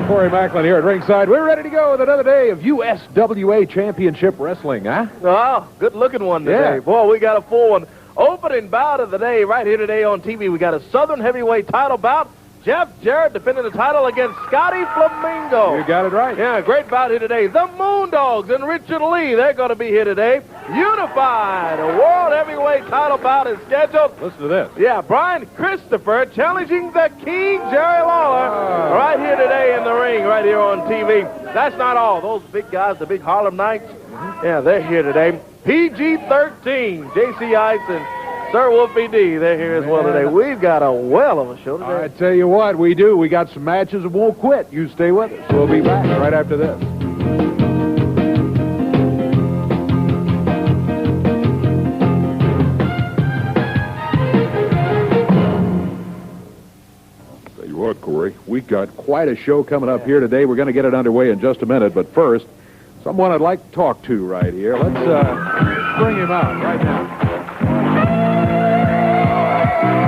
Corey Macklin here at ringside. We're ready to go with another day of USWA Championship Wrestling, huh? Oh, good-looking one today. Yeah. Boy, we got a full one. Opening bout of the day right here today on TV. We got a Southern Heavyweight title bout. Jarrett defending the title against Scotty Flamingo. You got it right. Yeah, great bout here today. The Moondogs and Richard Lee, they're going to be here today. Unified. A World Heavyweight title bout is scheduled. Listen to this. Yeah, Brian Christopher challenging the King, Jerry Lawler, right here today in the ring, right here on TV. That's not all. Those big guys, the big Harlem Knights, yeah, they're here today. PG-13, J.C. Ice and Sir Wolfie D, they're here as well today. We've got a well of a show today. I tell you what, we do. We got some matches and won't quit. You stay with us. We'll be back right after this. Tell you what, Corey, we got quite a show coming up here today. We're going to get it underway in just a minute, but first, someone I'd like to talk to right here. Let's bring him out right now.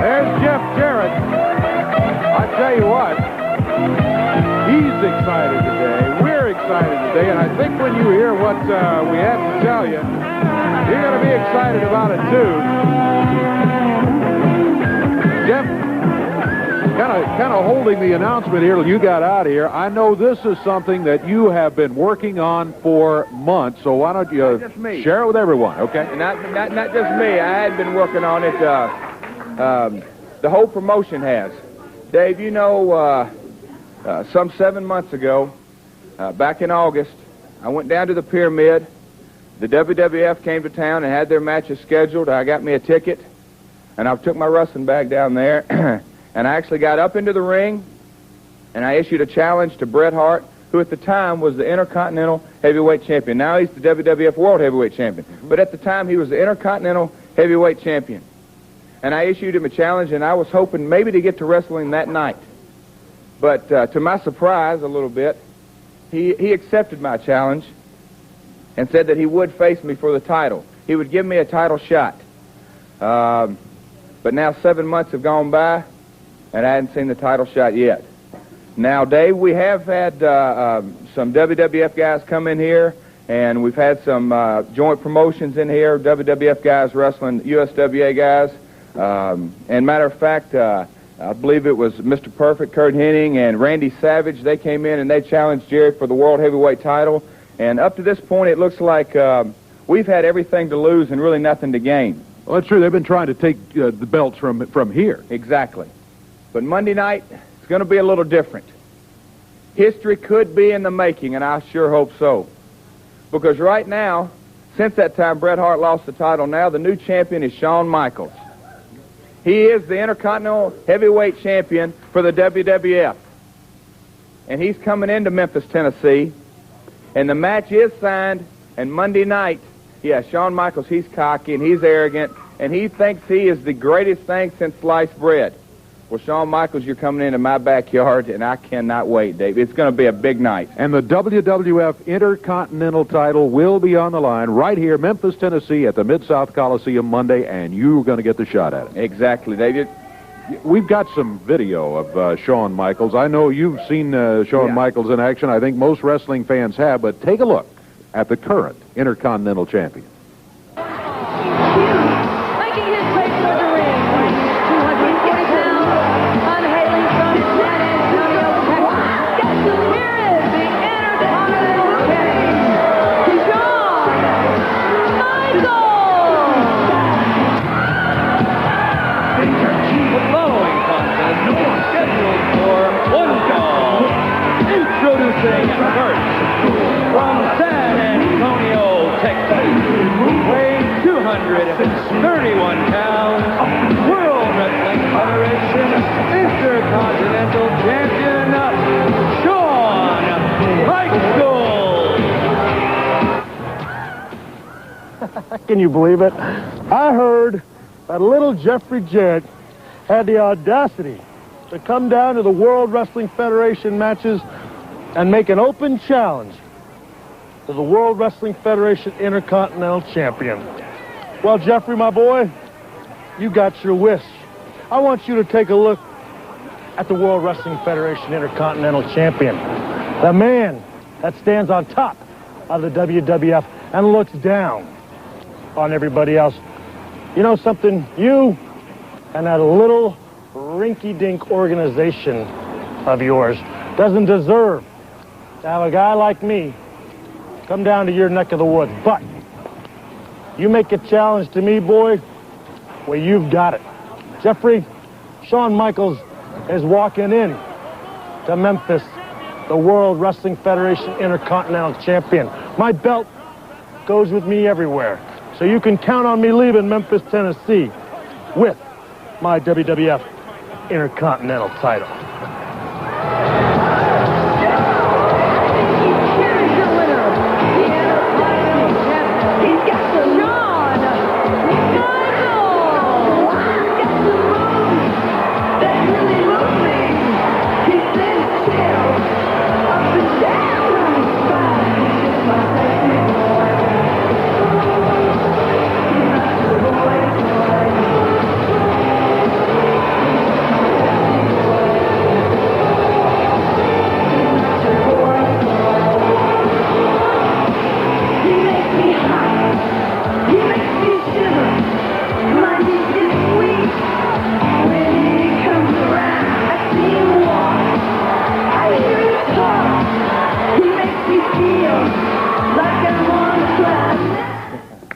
There's Jeff Jarrett. I tell you what, he's excited today. We're excited today, and I think when you hear what we have to tell you, you're going to be excited about it too. Jeff, kind of holding the announcement here till you got out of here. I know this is something that you have been working on for months, so why don't you share it with everyone, okay? Not just me. I had been working on it. The whole promotion has. Dave, you know, some 7 months ago, back in August, I went down to the Pyramid. The WWF came to town and had their matches scheduled. I got me a ticket, and I took my wrestling bag down there, and I actually got up into the ring, and I issued a challenge to Bret Hart, who at the time was the Intercontinental Heavyweight Champion. Now he's the WWF World Heavyweight Champion. But at the time, he was the Intercontinental Heavyweight Champion. And I issued him a challenge, and I was hoping maybe to get to wrestling that night. But to my surprise a little bit, he accepted my challenge and said that he would face me for the title. He would give me a title shot. But now 7 months have gone by, and I hadn't seen the title shot yet. Now, Dave, we have had some WWF guys come in here, and we've had some joint promotions in here, WWF guys wrestling USWA guys. And matter of fact, I believe it was Mr. Perfect, Kurt Hennig, and Randy Savage. They came in and they challenged Jerry for the World Heavyweight title. And up to this point, it looks like we've had everything to lose and really nothing to gain. Well, that's true. They've been trying to take the belts from here. Exactly. But Monday night, it's going to be a little different. History could be in the making, and I sure hope so. Because right now, since that time Bret Hart lost the title, now the new champion is Shawn Michaels. He is the Intercontinental Heavyweight Champion for the WWF. And he's coming into Memphis, Tennessee. And the match is signed. And Monday night, yeah, Shawn Michaels, he's cocky and he's arrogant. And he thinks he is the greatest thing since sliced bread. Well, Shawn Michaels, you're coming into my backyard, and I cannot wait, Dave. It's going to be a big night. And the WWF Intercontinental title will be on the line right here, Memphis, Tennessee, at the Mid-South Coliseum Monday, and you're going to get the shot at it. Exactly, David. We've got some video of Shawn Michaels. I know you've seen Shawn Michaels in action. I think most wrestling fans have, but take a look at the current Intercontinental Champion. From San Antonio, Texas, weighing 231 pounds, World Wrestling Federation Intercontinental Champion, Shawn Michaels. Can you believe it? I heard that little Jeffrey Jarrett had the audacity to come down to the World Wrestling Federation matches and make an open challenge to the World Wrestling Federation Intercontinental Champion. Well, Jeffrey, my boy, you got your wish. I want you to take a look at the World Wrestling Federation Intercontinental Champion. The man that stands on top of the WWF and looks down on everybody else. You know something? You and that little rinky-dink organization of yours doesn't deserve to have a guy like me come down to your neck of the woods. But you make a challenge to me, boy, well, you've got it. Jeffrey, Shawn Michaels is walking in to Memphis, the World Wrestling Federation Intercontinental Champion. My belt goes with me everywhere. So you can count on me leaving Memphis, Tennessee with my WWF Intercontinental title. Here's your winner, the Intercontinental Champion. He's got the Shawn Michaels. Got the moves that really move me. He sends chills up and down my spine. It's my technique.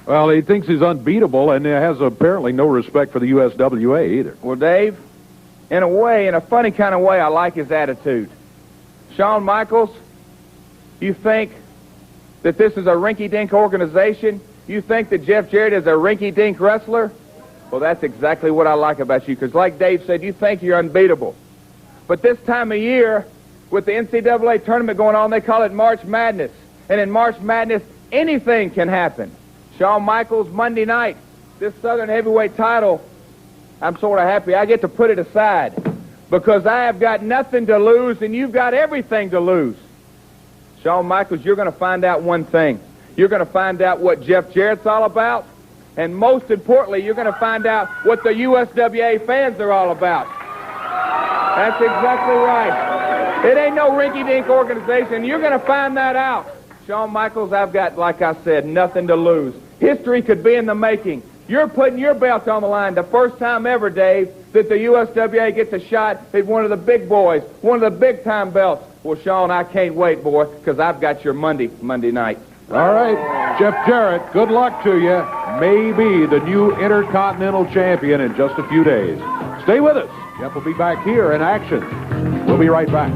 Well, he thinks he's unbeatable and has apparently no respect for the USWA either. Well, Dave, in a way, in a funny kind of way, I like his attitude. Shawn Michaels, you think that this is a rinky-dink organization? You think that Jeff Jarrett is a rinky-dink wrestler? Well, that's exactly what I like about you, because like Dave said, you think you're unbeatable. But this time of year, with the NCAA tournament going on, they call it March Madness. And in March Madness, anything can happen. Shawn Michaels, Monday night, this Southern Heavyweight title, I'm sort of happy I get to put it aside because I have got nothing to lose and you've got everything to lose. Shawn Michaels, you're going to find out one thing. You're going to find out what Jeff Jarrett's all about, and most importantly, you're going to find out what the USWA fans are all about. That's exactly right. It ain't no rinky-dink organization. You're going to find that out. Shawn Michaels, I've got, like I said, nothing to lose. History could be in the making. You're putting your belt on the line. The first time ever, Dave, that the USWA gets a shot at one of the big boys, one of the big-time belts. Well, Shawn, I can't wait, boy, because I've got your Monday night. All right, Jeff Jarrett, good luck to you. Maybe the new Intercontinental Champion in just a few days. Stay with us. Jeff will be back here in action. We'll be right back.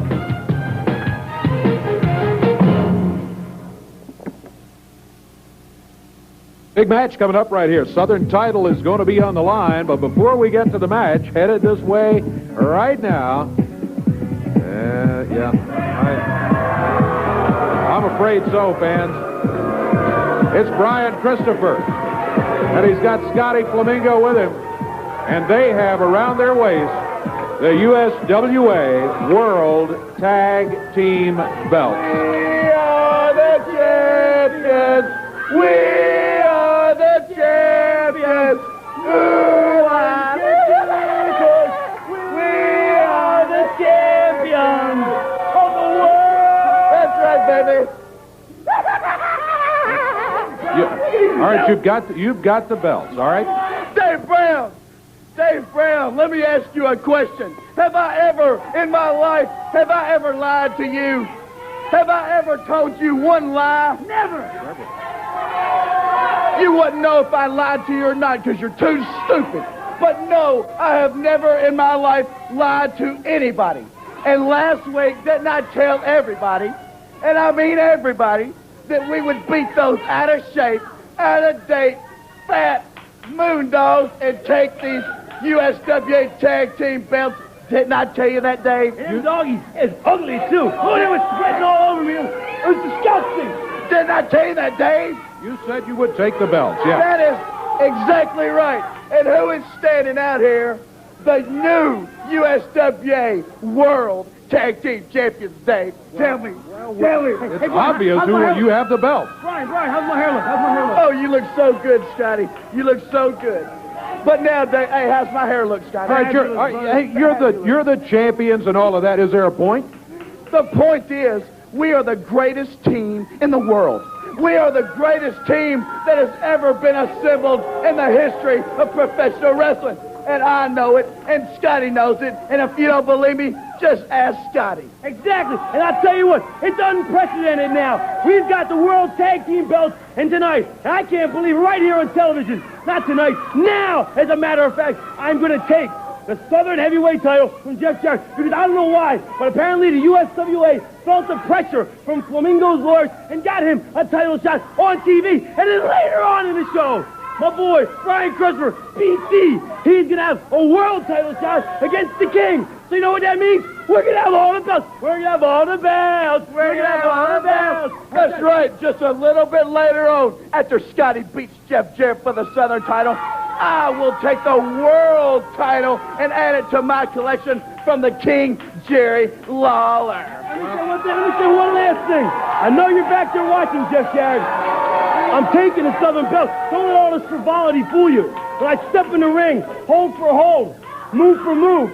Big match coming up right here. Southern title is going to be on the line, but before we get to the match, headed this way right now. I'm afraid so, fans. It's Brian Christopher, and he's got Scotty Flamingo with him, and they have around their waist the USWA World Tag Team Belts. We are the champions. We are the champions. Ooh, I'm the champions. We are the champions of the world. That's right, baby. All right, you've got the belts. All right. Dave Brown, let me ask you a question. Have I ever, in my life, lied to you? Have I ever told you one lie? Never. You wouldn't know if I lied to you or not because you're too stupid. But no, I have never in my life lied to anybody. And last week, didn't I tell everybody, and I mean everybody, that we would beat those out of shape, out of date, fat Moondogs and take these USWA tag team belts? Didn't I tell you that, Dave? Them doggies is ugly, too. Oh, they were spreading all over me. It was disgusting. Didn't I tell you that, Dave? You said you would take the belts, yeah. That is exactly right. And who is standing out here? The new USWA World Tag Team Champions, Dave. Tell me. Tell me. It's obvious who you have the belt. Brian, how's my hair look? Oh, you look so good, Scotty. You look so good. But now, hey, how's my hair look, Scotty? All right, you're the champions and all of that. Is there a point? The point is, we are the greatest team in the world. We are the greatest team that has ever been assembled in the history of professional wrestling. And I know it, and Scotty knows it, and if you don't believe me, just ask Scotty. Exactly. And I'll tell you what, it's unprecedented now. We've got the World Tag Team belts, and tonight, and I can't believe it, right here on television, not tonight, now, as a matter of fact, I'm going to take the Southern Heavyweight title from Jeff Jarrett, because I don't know why, but apparently the USWA felt the pressure from Flamingo's lawyers and got him a title shot on TV, and then later on in the show, my boy, Brian Christopher, BC, he's going to have a world title shot against the King. So you know what that means? We're going to have all the belts. We're going to have all the belts. We're going to have all the belts. That's right. Just a little bit later on, after Scotty beats Jeff Jarrett for the Southern title, I will take the world title and add it to my collection from the King, Jerry Lawler. Let me say one last thing. I know you're back there watching, Jeff Jarrett. I'm taking the Southern belt. Don't let all this frivolity fool you. When I step in the ring, hold for hold, move for move,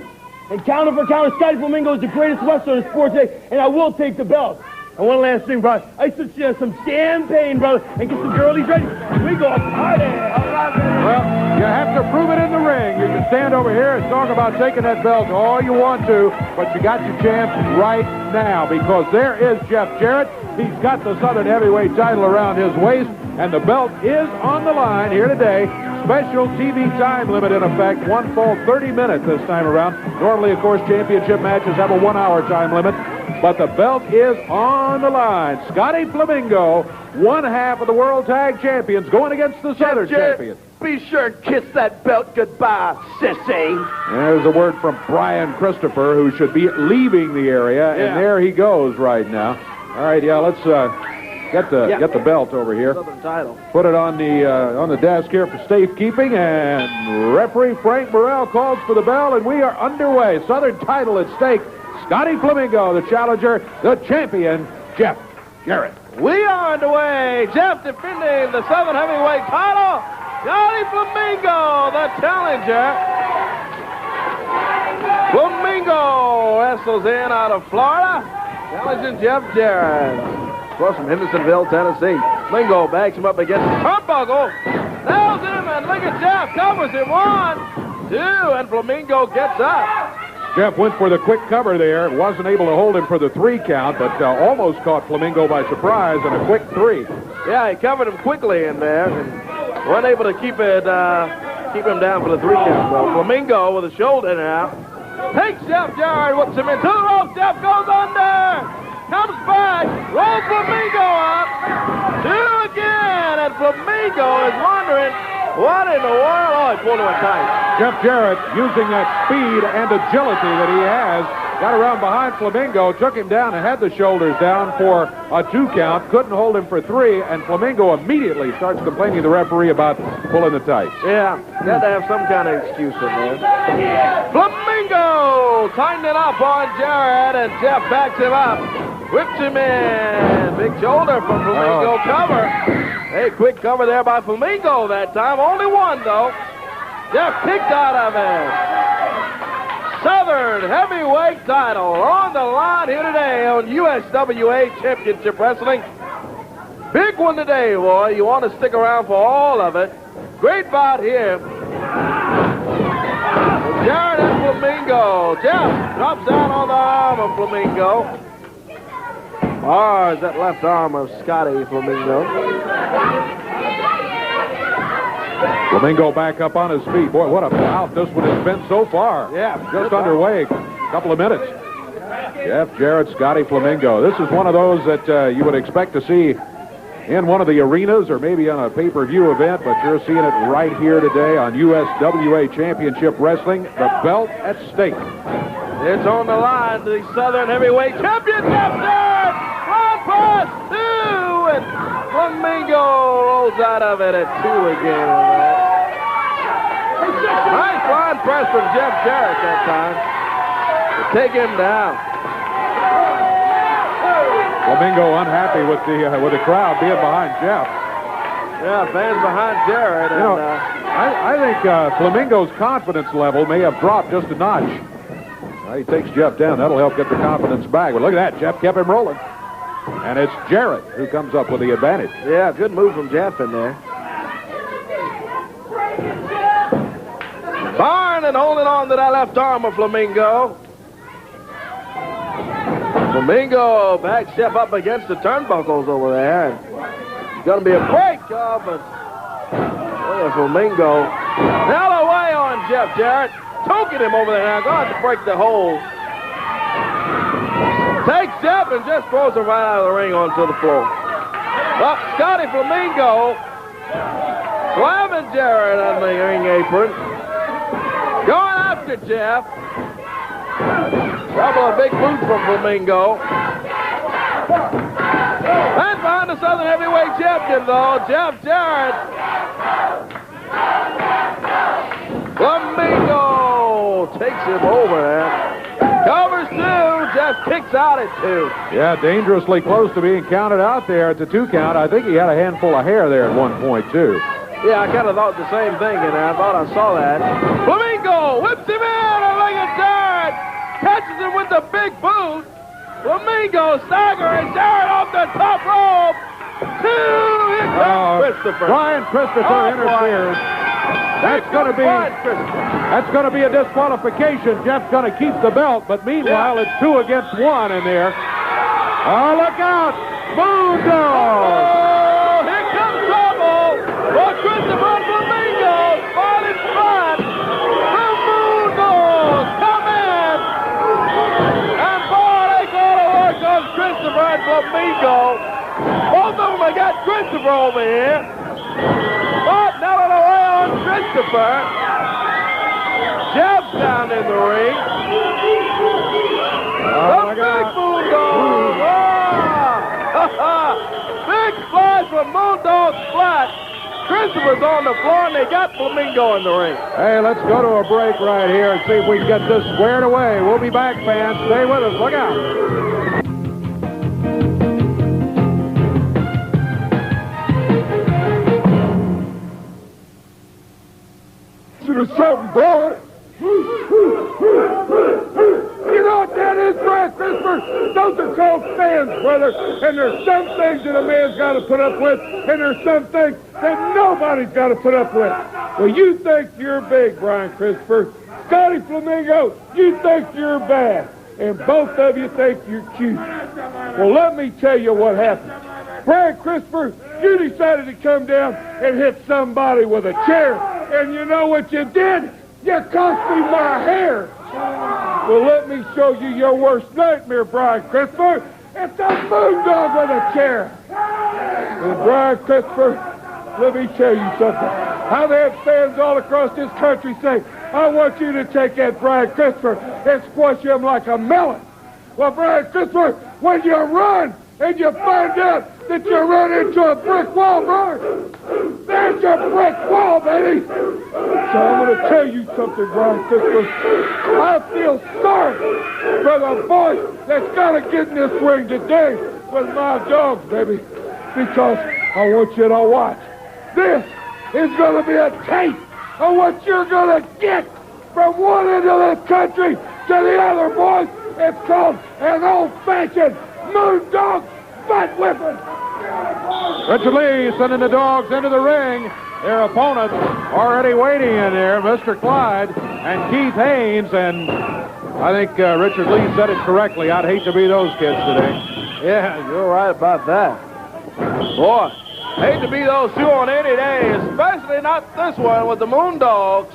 and counter for counter, Scotty Flamingo is the greatest wrestler in sports today, and I will take the belt. And one last thing, brother. I should share some champagne, brother, and get some girlies ready. We go party. Well, you have to prove it in the ring. You can stand over here and talk about taking that belt all you want to, but you got your chance right now, because there is Jeff Jarrett. He's got the Southern Heavyweight title around his waist, and the belt is on the line here today. Special TV time limit in effect. One fall, 30 minutes this time around. Normally, of course, championship matches have a 1-hour time limit, but the belt is on the line. Scotty Flamingo, one half of the World Tag Champions, going against the Southern Champion. Be sure and kiss that belt goodbye, sissy. There's a word from Brian Christopher, who should be leaving the area, and there he goes right now. All right, let's get the belt over here. Southern title. Put it on the desk here for safekeeping, and referee Frank Burrell calls for the bell, and we are underway. Southern title at stake. Scotty Flamingo, the challenger, the champion, Jeff Jarrett. We are underway. Jeff defending the Southern Heavyweight title. Scotty Flamingo, the challenger. Flamingo wrestles in out of Florida, challenging Jeff Jarrett. Of course, from Hendersonville, Tennessee. Flamingo backs him up against the turnbuckle. Nails him, and look at Jeff. Covers him. 1, 2, and Flamingo gets up. Jeff went for the quick cover there. Wasn't able to hold him for the 3 count, but almost caught Flamingo by surprise and a quick 3. Yeah, he covered him quickly in there and wasn't able to keep him down for the 3 count. So Flamingo with a shoulder now takes Jeff Jarrett, whips him into the rope. Jeff goes under, comes back, rolls Flamingo up, 2 again, and Flamingo is wondering what in the world. Oh, he pulled him tight. Jeff Jarrett, using that speed and agility that he has, got around behind Flamingo, took him down and had the shoulders down for a 2 count, couldn't hold him for 3, and Flamingo immediately starts complaining to the referee about pulling the tights. Yeah, got to have some kind of excuse in there. Flamingo tightened it up on Jarrett, and Jeff backs him up, whips him in. Big shoulder from Flamingo cover. Hey, quick cover there by Flamingo that time. Only 1, though. Jeff kicked out of it. Southern Heavyweight title on the line here today on USWA Championship Wrestling. Big one today, boy. You want to stick around for all of it. Great bout here. Jarrett and Flamingo. Jeff drops down on the arm of Flamingo. Bars that left arm of Scotty Flamingo. Flamingo back up on his feet. Boy, what a bout this one has been so far. Yeah. Just underway. A couple of minutes. Jeff Jarrett, Scotty Flamingo. This is one of those that you would expect to see in one of the arenas or maybe on a pay-per-view event, but you're seeing it right here today on USWA Championship Wrestling. The belt at stake. It's on the line. The Southern Heavyweight Champion, Jeff Jarrett. Front press, 2, and Flamingo rolls out of it at 2 again. Nice front press from Jeff Jarrett that time to take him down. Flamingo unhappy with the crowd being behind Jeff. Yeah, fans behind Jarrett. And, I think Flamingo's confidence level may have dropped just a notch. He takes Jeff down. That'll help get the confidence back. But look at that. Jeff kept him rolling. And it's Jarrett who comes up with the advantage. Yeah, good move from Jeff in there. Barn and holding on to that left arm of Flamingo. Flamingo back step up against the turnbuckles over there. It's going to be a break, but Flamingo now away on Jeff Jarrett. Toking him over there now. Going to break the hold. Takes Jeff and just throws him right out of the ring onto the floor. Well, Scotty Flamingo slamming Jarrett on the ring apron. Going after Jeff. Couple of big boots from Flamingo. And behind the Southern Heavyweight champion, though, Jeff Jarrett. Flamingo takes him over there. Covers two. Jeff kicks out at 2. Yeah, dangerously close to being counted out there at the 2 count. I think he had a handful of hair there at one point, too. Yeah, I kind of thought the same thing in there. I thought I saw that. Flamingo whips him in. And look at Jarrett. Catches him with the big boot. Flamingo staggering Jarrett off the top rope. 2. Here comes Christopher. Brian Christopher interferes. That's going to be a disqualification. Jeff's going to keep the belt, but meanwhile it's 2 against 1 in there. Oh, look out! Moondog! Oh, here comes trouble for Christopher Flamingo. Spotted Splat. The Moondogs come in. And boy, they go to work on Christopher and Flamingo. Both of them have got Christopher over here. But now and away on Christopher. Jeff's down in the ring. Oh, the big Moondog. Big splash from Moondog Splat. Christopher's on the floor, and they got Flamingo in the ring. Hey, let's go to a break right here and see if we can get this squared away. We'll be back, fans. Stay with us. Look out. Something, boy. You know what that is, Brian Christopher? Those are called fans, brother. And there's some things that a man's got to put up with, and there's some things that nobody's got to put up with. Well, you think you're big, Brian Christopher. Scotty Flamingo, you think you're bad. And both of you think you're cute. Well, let me tell you what happened. Brian Christopher, you decided to come down and hit somebody with a chair. And you know what you did? You cost me my hair. Well, let me show you your worst nightmare, Brian Christopher. It's a Moondog with a chair. And Brian Christopher, let me tell you something. I've had fans all across this country say, I want you to take that Brian Christopher and squash him like a melon. Well, Brian Christopher, when you run and you find out that you run into a brick wall, Brian, there's your brick wall, baby. So I'm going to tell you something, Brian Christopher. I feel sorry for the boy that's got to get in this ring today with my dogs, baby, because I want you to watch. This is going to be a taste of what you're going to get from one end of this country to the other, boys. It's called an old-fashioned Moondog butt whipping. Richard Lee sending the dogs into the ring. Their opponents already waiting in there, Mr. Clyde and Keith Haynes. And I think Richard Lee said it correctly. I'd hate to be those kids today. Yeah, you're right about that. Boy, hate to be those two on any day, especially not this one with the Moondogs.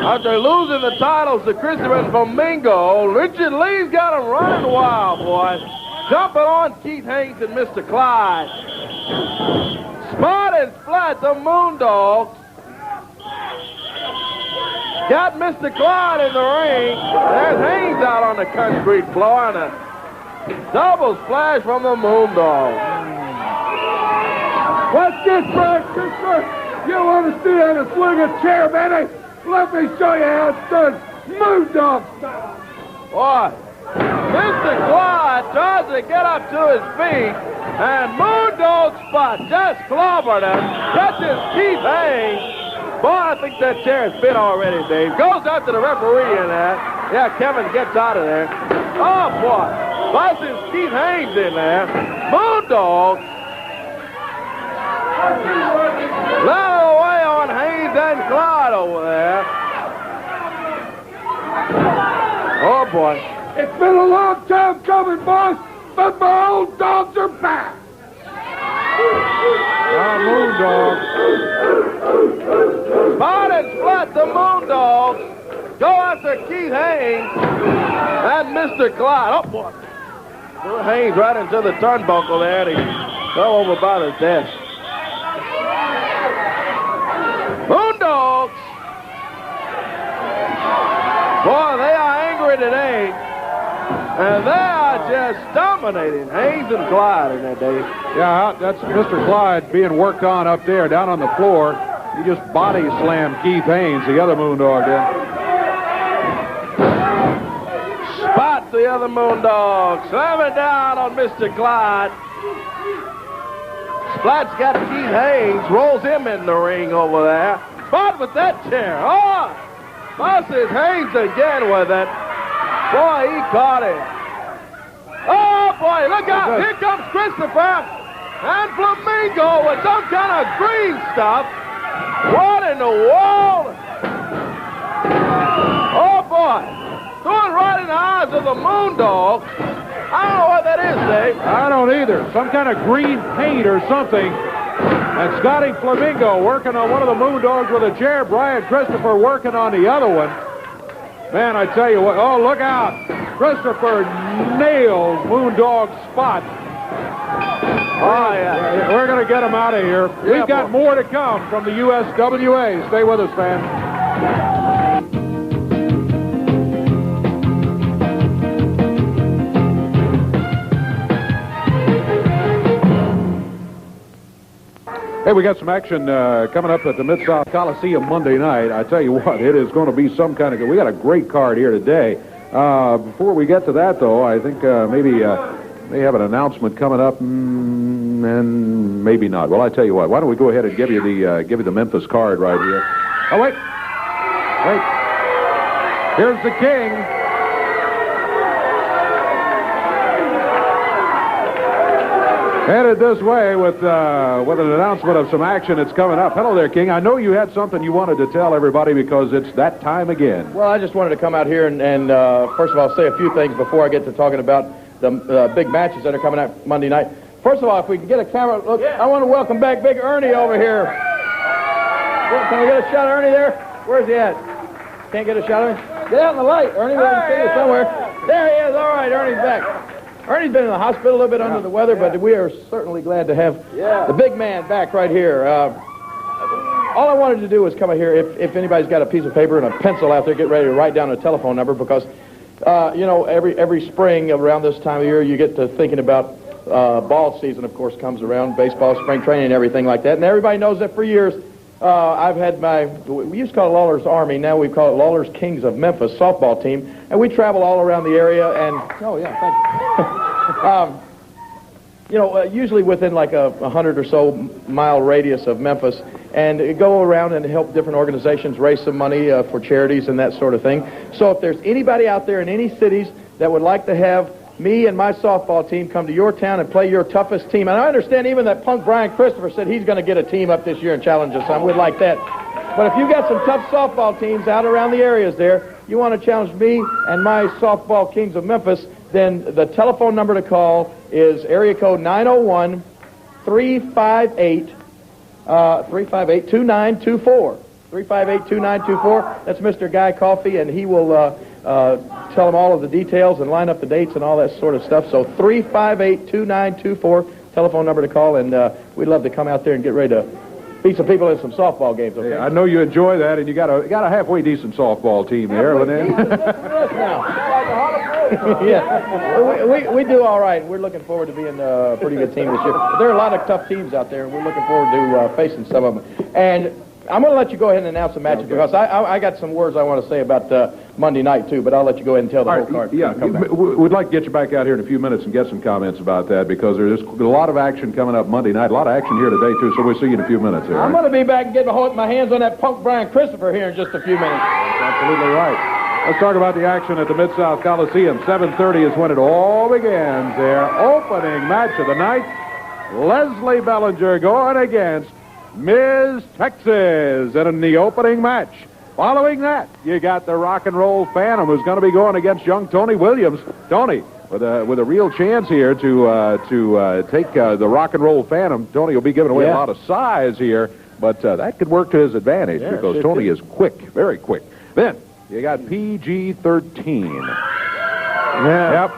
After losing the titles to Christopher and Flamingo, Richard Lee's got them running wild, boy. Jumping on Keith Haynes and Mr. Clyde. Spot and Splat, the Moondogs. Got Mr. Clyde in the ring. There's Haynes out on the concrete floor and a double splash from the Moondogs. What's this, Brian Christopher? You want to see how to swing a chair, baby? Let me show you how it's done. Moondog style. Boy, Mr. Clyde tries to get up to his feet, and Moondog Spot just clobbered him, catches Keith Haynes, Boy, I think that chair is fit already, Dave. Goes out to the referee in that. Yeah, Kevin gets out of there. Oh, boy. Buzzes Keith Haynes in there. Moondog. Little away on Haynes and Clyde over there. Oh, boy. It's been a long time coming, boss, but my old dogs are back. Moondog. Spot and Splat, the Moondogs. Go after Keith Haynes and Mr. Clyde. Oh, boy. Threw Haynes right into the turnbuckle there, and he fell over by the desk. Moondogs. Boy, they are angry today. And they are just dominating Haynes and Clyde in that day. Yeah, that's Mr. Clyde being worked on up there, down on the floor. He just body slammed Keith Haynes, the other Moondog did. Spots the other Moondog. Slamming down on Mr. Clyde. Splat's got Keith Haynes, rolls him in the ring over there. Spot with that chair. Oh! Bosses Haynes again with it. Boy, he caught him. Oh, boy, look out. Here comes Christopher and Flamingo with some kind of green stuff. What in the world? Oh, boy. Threw it right in the eyes of the Moondog. I don't know what that is, Dave. I don't either. Some kind of green paint or something. And Scotty Flamingo working on one of the Moondogs with a chair. Brian Christopher working on the other one. Man, I tell you what. Oh, look out. Christopher nails Moondog Spot. Oh, yeah. We're going to get him out of here. Yeah, We've got more to come from the USWA. Stay with us, fans. Hey, we got some action coming up at the Mid-South Coliseum Monday night. I tell you what, it is going to be some kind of... We got a great card here today. Before we get to that, though, I think maybe may have an announcement coming up, and maybe not. Well, I tell you what, why don't we go ahead and give you the Memphis card right here. Oh, wait. Here's the King. Headed this way with an announcement of some action that's coming up. Hello there, King. I know you had something you wanted to tell everybody because it's that time again. Well, I just wanted to come out here and first of all, say a few things before I get to talking about the big matches that are coming up Monday night. First of all, if we can get a camera, look, I want to welcome back Big Ernie over here. Can we get a shot of Ernie there? Where's he at? Can't get a shot of him? Get out in the light, Ernie. We can see you somewhere. There he is. All right, Ernie's back. Ernie's been in the hospital a little bit under the weather, but we are certainly glad to have the big man back right here. All I wanted to do was come out here, if anybody's got a piece of paper and a pencil out there, get ready to write down a telephone number because, you know, every spring around this time of year, you get to thinking about ball season, of course, comes around, baseball, spring training, and everything like that. And everybody knows that for years. I've had we used to call it Lawler's Army, now we call it Lawler's Kings of Memphis softball team, and we travel all around the area, and, oh yeah, thank you. You know, usually within like a 100 or so mile radius of Memphis, and go around and help different organizations raise some money for charities and that sort of thing. So if there's anybody out there in any cities that would like to have me and my softball team come to your town and play your toughest team. And I understand even that punk Brian Christopher said he's going to get a team up this year and challenge us. I would like that. But if you've got some tough softball teams out around the areas there, you want to challenge me and my softball Kings of Memphis, then the telephone number to call is area code 901-358-2924. 358-2924. That's Mr. Guy Coffey, and he will tell them all of the details and line up the dates and all that sort of stuff. So 358-2924, telephone number to call, and we'd love to come out there and get ready to beat some people in some softball games. Okay? Yeah, I know you enjoy that, and you got a halfway decent softball team there. Yeah, we do all right. We're looking forward to being a pretty good team this year. There are a lot of tough teams out there, and we're looking forward to facing some of them. And I'm going to let you go ahead and announce the matches because I got some words I want to say about Monday night, too, but I'll let you go ahead and tell the whole card. Yeah, we'd like to get you back out here in a few minutes and get some comments about that because there's a lot of action coming up Monday night, a lot of action here today, too, so we'll see you in a few minutes here. I'm going to be back and get my hands on that punk Brian Christopher here in just a few minutes. Absolutely right. Let's talk about the action at the Mid-South Coliseum. 7:30 is when it all begins. Their opening match of the night, Leslie Bellinger going against Ms. Texas in the opening match. Following that, you got the Rock and Roll Phantom who's going to be going against young Tony Williams. Tony, with a real chance here to take the Rock and Roll Phantom. Tony will be giving away a lot of size here, but that could work to his advantage because Tony is quick, very quick. Then you got PG-13. Yep.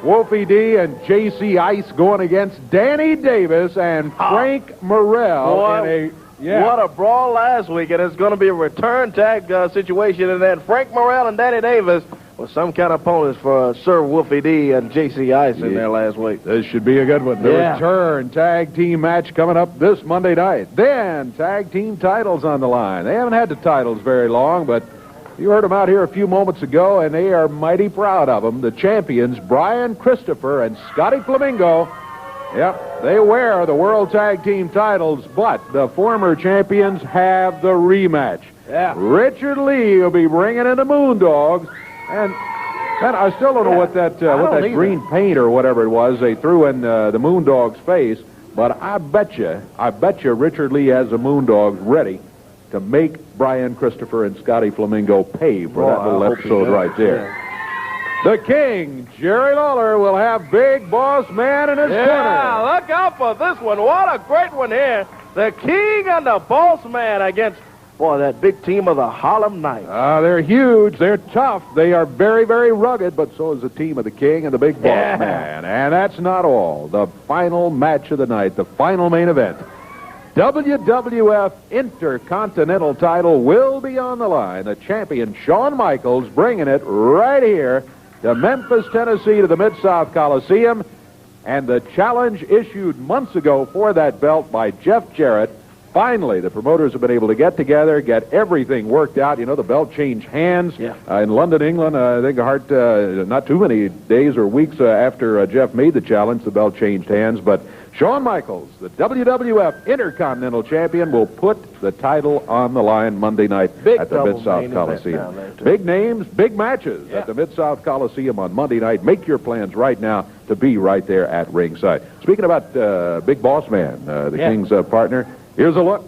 Wolfie D and J.C. Ice going against Danny Davis and Frank Morrell. What a brawl last week, and it's going to be a return tag situation. And then Frank Morrell and Danny Davis were some kind of opponents for Sir Wolfie D and J.C. Ice in there last week. This should be a good one. The return tag team match coming up this Monday night. Then tag team titles on the line. They haven't had the titles very long, but you heard them out here a few moments ago, and they are mighty proud of them. The champions, Brian Christopher and Scotty Flamingo. Yep, they wear the World Tag Team titles, but the former champions have the rematch. Yeah. Richard Lee will be bringing in the Moondogs, and I still don't know what that green paint or whatever it was they threw in the Moondog's face, but I bet you Richard Lee has the Moondogs ready to make Brian Christopher and Scotty Flamingo pay for that little episode right there. Yeah. The King, Jerry Lawler, will have Big Boss Man in his corner. Yeah, look out for this one. What a great one here. The King and the Boss Man against, that big team of the Harlem Knights. They're huge. They're tough. They are very, very rugged, but so is the team of the King and the Big Boss Man. And that's not all. The final match of the night, the final main event. WWF Intercontinental title will be on the line. The champion, Shawn Michaels, bringing it right here to Memphis, Tennessee, to the Mid-South Coliseum. And the challenge issued months ago for that belt by Jeff Jarrett. Finally, the promoters have been able to get together, get everything worked out. You know, the belt changed hands in London, England. I think not too many days or weeks after Jeff made the challenge, the belt changed hands. But Shawn Michaels, the WWF Intercontinental Champion, will put the title on the line Monday night at the Mid-South Coliseum. Big names, big matches at the Mid-South Coliseum on Monday night. Make your plans right now to be right there at ringside. Speaking about Big Boss Man, the King's partner, here's a look.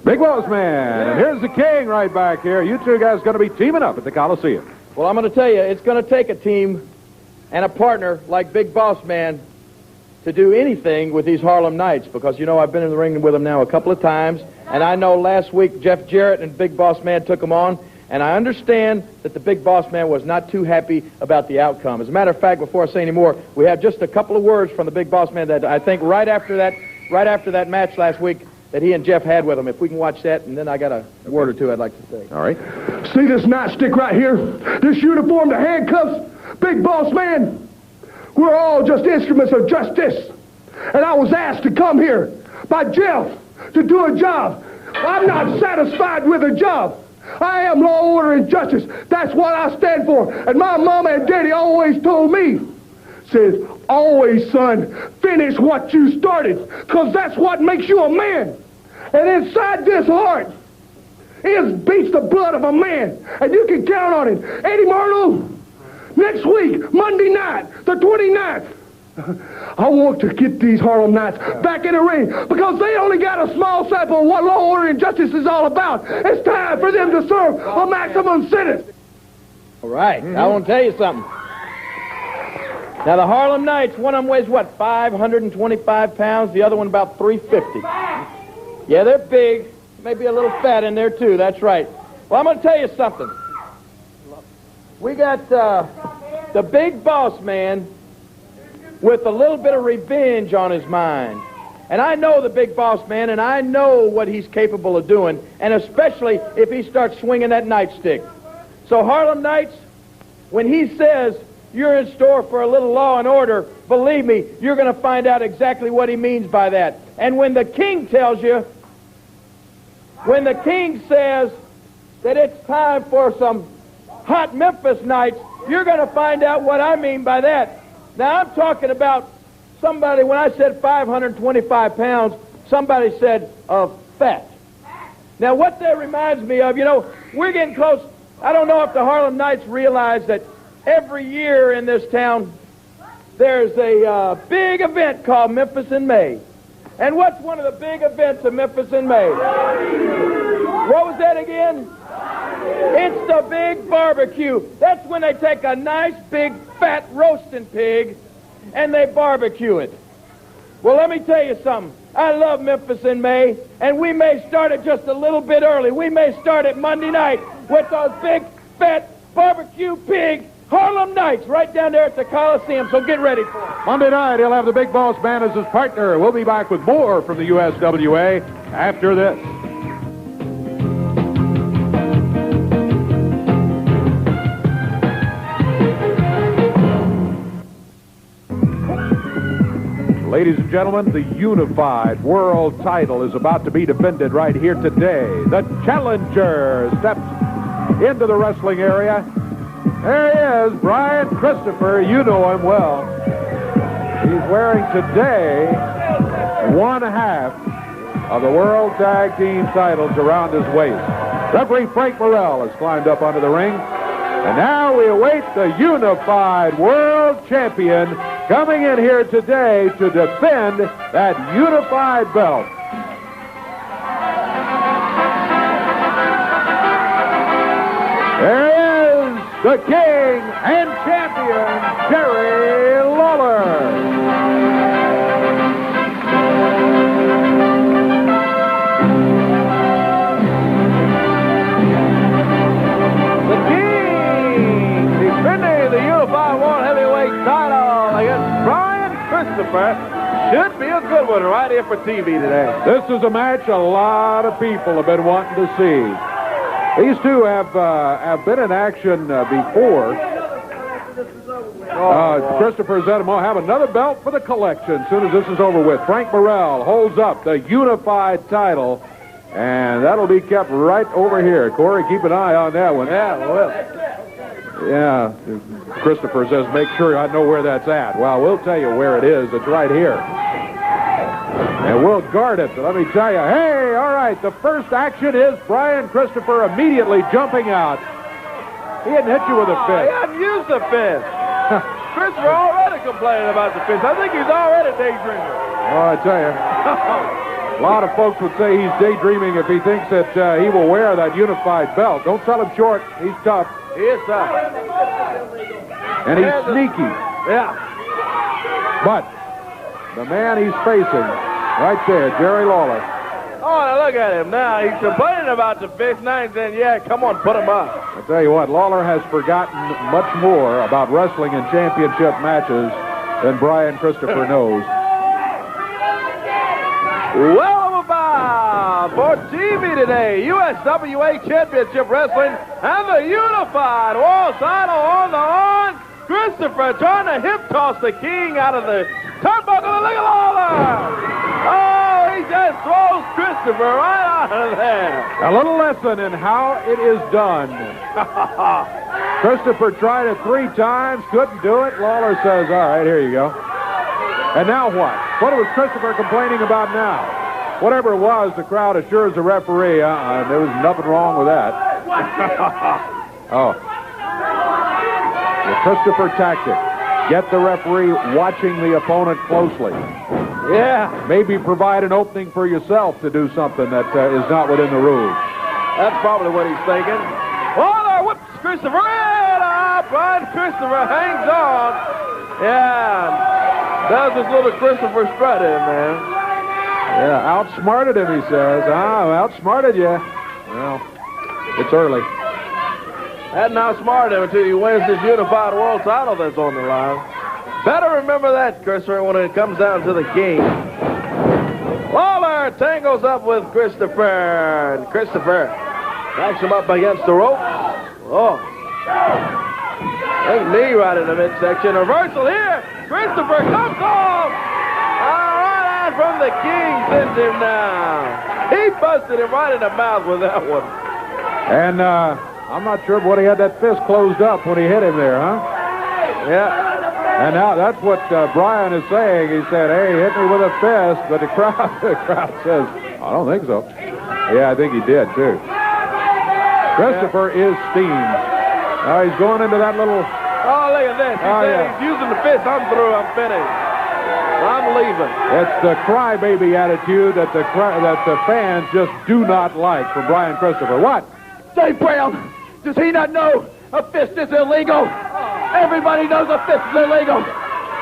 Big Boss Man, and here's the King right back here. You two guys going to be teaming up at the Coliseum. Well, I'm going to tell you, it's going to take a team and a partner like Big Boss Man to do anything with these Harlem Knights because, you know, I've been in the ring with them now a couple of times, and I know last week Jeff Jarrett and Big Boss Man took them on, and I understand that the Big Boss Man was not too happy about the outcome. As a matter of fact, before I say any more, we have just a couple of words from the Big Boss Man that I think right after that match last week that he and Jeff had with him. If we can watch that, and then I got a word or two I'd like to say. All right. See this nightstick right here? This uniform, the handcuffs? Big Boss Man, we're all just instruments of justice. And I was asked to come here by Jeff to do a job. I'm not satisfied with a job. I am law, order, and justice. That's what I stand for. And my mama and daddy always told me, says, always, son, finish what you started, because that's what makes you a man. And inside this heart beats the blood of a man, and you can count on it. Eddie Marlowe, next week, Monday night, the 29th, I want to get these Harlem Knights back in the ring because they only got a small sample of what law, order, and justice is all about. It's time for them to serve a maximum sentence. All right. I want to tell you something. Now, the Harlem Knights, one of them weighs, what, 525 pounds? The other one about 350. Yeah, they're big. Maybe a little fat in there, too. That's right. Well, I'm going to tell you something. We got the big boss man with a little bit of revenge on his mind. And I know the big boss man, and I know what he's capable of doing, and especially if he starts swinging that nightstick. So, Harlem Knights, when he says you're in store for a little law and order, believe me, you're going to find out exactly what he means by that. And when the king tells you, when the king says that it's time for some hot Memphis nights, you're going to find out what I mean by that. Now, I'm talking about somebody, when I said 525 pounds, somebody said of fat. Now, what that reminds me of, you know, we're getting close. I don't know if the Harlem Knights realize that every year in this town, there's a big event called Memphis in May. And what's one of the big events of Memphis in May? What was that again? It's the big barbecue. That's when they take a nice big fat roasting pig and they barbecue it. Well, let me tell you something. I love Memphis in May, and we may start it just a little bit early. We may start it Monday night with those big fat barbecue pig Harlem Knights right down there at the Coliseum, so get ready for it. Monday night, he'll have the big boss man as his partner. We'll be back with more from the USWA after this. Ladies and gentlemen, the unified world title is about to be defended right here today. The challenger steps into the wrestling area. There he is, Brian Christopher. You know him well. He's wearing today one half of the World Tag Team titles around his waist. Referee Frank Morrell has climbed up onto the ring. And now we await the unified world champion coming in here today to defend that unified belt. There is the king and champion, Jerry Lawler. Should be a good one right here for TV today. This is a match a lot of people have been wanting to see. These two have been in action before. Christopher Zetemo have another belt for the collection as soon as this is over with. Frank Morrell holds up the unified title, and that'll be kept right over here. Corey, keep an eye on that one. Yeah, well. Yeah, Christopher says, make sure I know where that's at. Well, we'll tell you where it is. It's right here. And we'll guard it. Let me tell you, hey, all right, the first action is Brian Christopher immediately jumping out. He hadn't hit you with a fist. He hadn't used the fist. Christopher already complaining about the fist. I think he's already daydreaming. Oh, I tell you. A lot of folks would say he's daydreaming if he thinks that he will wear that unified belt. Don't sell him short. He's tough. He is tough. And he's sneaky. Yeah. But the man he's facing, right there, Jerry Lawler. Oh, now look at him now. He's complaining about the fist. Now he's saying, yeah, come on, put him up. I tell you what, Lawler has forgotten much more about wrestling and championship matches than Brian Christopher knows. Well, for TV today, USWA Championship Wrestling and the unified world title on the horn. Christopher trying to hip toss the king out of the turnbuckle. Look at Lawler! Oh, he just throws Christopher right out of there. A little lesson in how it is done. Christopher tried it 3 times, couldn't do it. Lawler says, all right, here you go. And now what? What was Christopher complaining about now? Whatever it was, the crowd assures the referee, there was nothing wrong with that. Oh. The Christopher tactic. Get the referee watching the opponent closely. Yeah. Maybe provide an opening for yourself to do something that is not within the rules. That's probably what he's thinking. Lawler whips Christopher in. Brian Christopher hangs on. Yeah. Does his little Christopher strut in there. Yeah, outsmarted him, he says. Outsmarted you. Well, it's early. Hadn't outsmarted him until he wins this unified world title that's on the line. Better remember that, Christopher, when it comes down to the king. Lawler tangles up with Christopher, and Christopher backs him up against the rope. Oh. Big knee right in the midsection. Reversal here. Christopher comes off. All right, out from the king, sends him down. He busted him right in the mouth with that one. And I'm not sure what he had that fist closed up when he hit him there, huh? Yeah. And now that's what Brian is saying. He said, hey, hit me with a fist. But the crowd says, I don't think so. Yeah, I think he did, too. Christopher is steamed. He's going into that little... Oh, look at this. He's using the fist. I'm through. I'm finished. I'm leaving. It's the crybaby attitude that the fans just do not like from Brian Christopher. What? Say, Brown, does he not know a fist is illegal? Everybody knows a fist is illegal.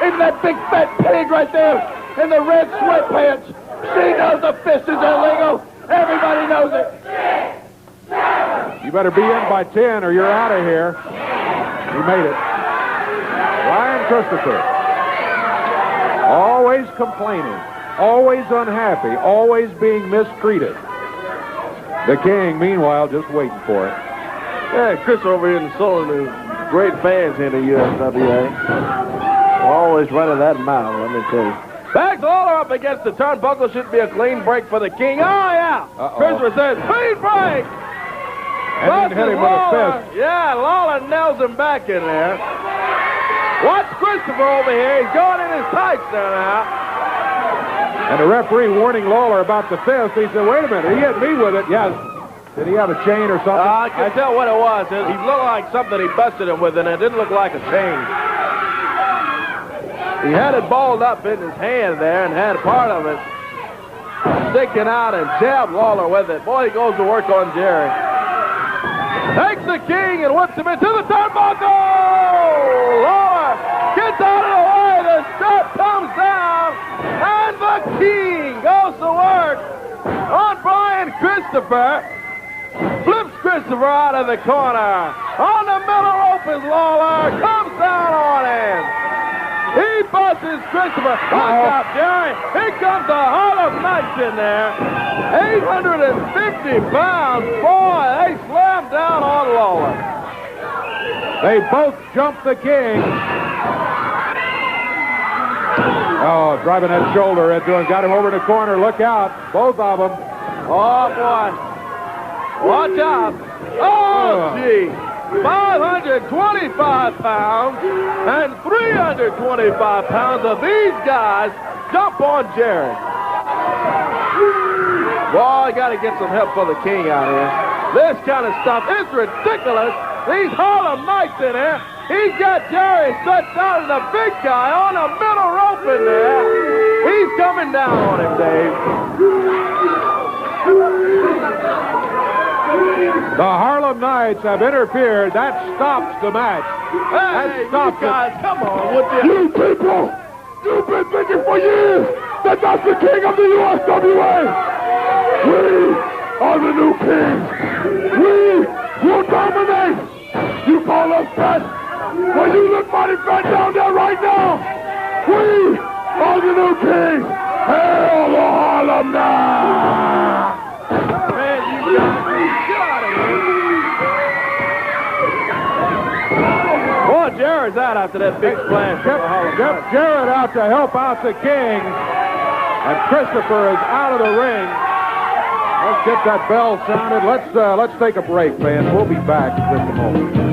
Even that big fat pig right there in the red sweatpants. She knows a fist is illegal. Everybody knows it. You better be in by 10 or you're out of here. He made it. Brian Christopher. Always complaining. Always unhappy. Always being mistreated. The king, meanwhile, just waiting for it. Yeah, Chris over here insulting the great fans here in the USWA. Always running that mile, let me tell you. Backs Lawler up against the turnbuckle. Should be a clean break for the king. Oh, yeah. Christopher says, clean break. And then hit him with a fist. Yeah, Lawler nails him back in there. Watch Christopher over here. He's going in his tights there now. And the referee warning Lawler about the fist. He said, wait a minute, he hit me with it. Yeah. Did he have a chain or something? I can tell what it was. He looked like something he busted him with, and it didn't look like a chain. He had it balled up in his hand there and had part of it sticking out and jabbed Lawler with it. Boy, he goes to work on Jerry. Takes the king and whips him into the turnbuckle. Lawler gets out of the way. The strap comes down, and the king goes to work on Brian Christopher. Flips Christopher out of the corner. On the middle rope is Lawler. Comes down on him. He busts Christopher. Watch out, Jerry. Here comes the Harlem Knights in there. 850 pounds. Boy, they slammed down on Lawler. They both jumped the king. Oh, driving that shoulder into him. Got him over in the corner. Look out. Both of them. Oh, boy. Watch out. Oh, gee. 525 pounds and 325 pounds of these guys jump on Jarrett. Boy, I got to get some help for the king out here. This kind of stuff is ridiculous. These Harlem Knights in there. He's got Jerry stretched out and the big guy on the middle rope in there. He's coming down on him, Dave. The Harlem Knights have interfered. That stops the match. Hey, you guys, come on. What the... You people, you've been thinking for years that that's the king of the USWA. We are the new kings. We will dominate. You call us fat? Well, you look mighty fat down there right now. We are the new kings. Hail the Harlem Knights. Man, you got me. Get out of here. Boy, Jarrett's out after that big splash. Jarrett out to help out the king. And Christopher is out of the ring. Let's get that bell sounded. Let's take a break, fans. We'll be back in just a moment.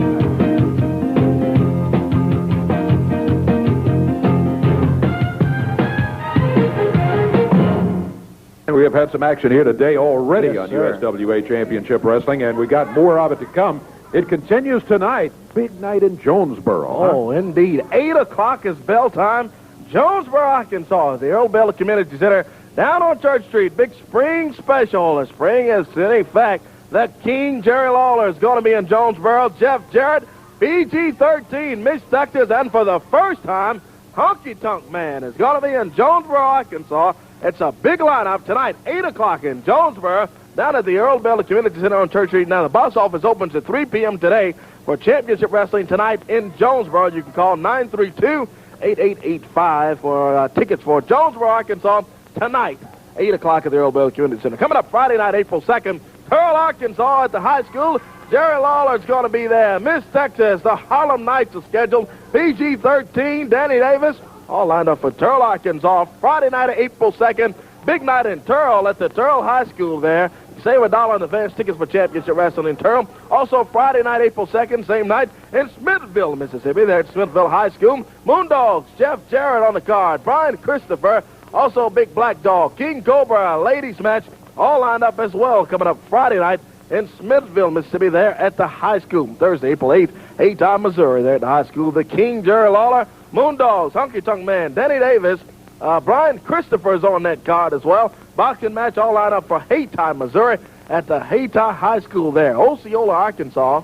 We have had some action here today already on USWA Championship Wrestling, and we got more of it to come. It continues tonight. Big night in Jonesboro. Oh, indeed. 8 o'clock is bell time. Jonesboro, Arkansas, the Earl Bell Community Center, down on Church Street. Big spring special. The spring is in fact. The King, Jerry Lawler, is going to be in Jonesboro. Jeff Jarrett, PG-13, Miss Doctors, and for the first time, Honky Tonk Man is going to be in Jonesboro, Arkansas. It's a big lineup tonight, 8 o'clock in Jonesboro, down at the Earl Bell Community Center on Church Street. Now, the box office opens at 3 p.m. today for championship wrestling tonight in Jonesboro. You can call 932-8885 for tickets for Jonesboro, Arkansas tonight, 8 o'clock at the Earl Bell Community Center. Coming up Friday night, April 2nd, Pearl, Arkansas at the high school. Jerry Lawler's going to be there. Miss Texas, the Harlem Knights are scheduled. PG-13, Danny Davis, all lined up for Turl, Arkansas. Friday night, April 2nd. Big night in Turl at the Turl High School there. Save $1 in advance tickets for championship wrestling in Turl. Also, Friday night, April 2nd, same night, in Smithville, Mississippi. There at Smithville High School. Moondogs, Jeff Jarrett on the card. Brian Christopher, also Big Black Dog. King Cobra, ladies match, all lined up as well. Coming up Friday night in Smithville, Mississippi, there at the high school. Thursday, April 8th, Hayton, Missouri, there at the high school. The King, Jerry Lawler, Moondogs, Honky Tonk Man, Danny Davis, Brian Christopher's on that card as well. Boxing match all lined up for Hayton, Missouri, at the Hayton High School there. Osceola, Arkansas,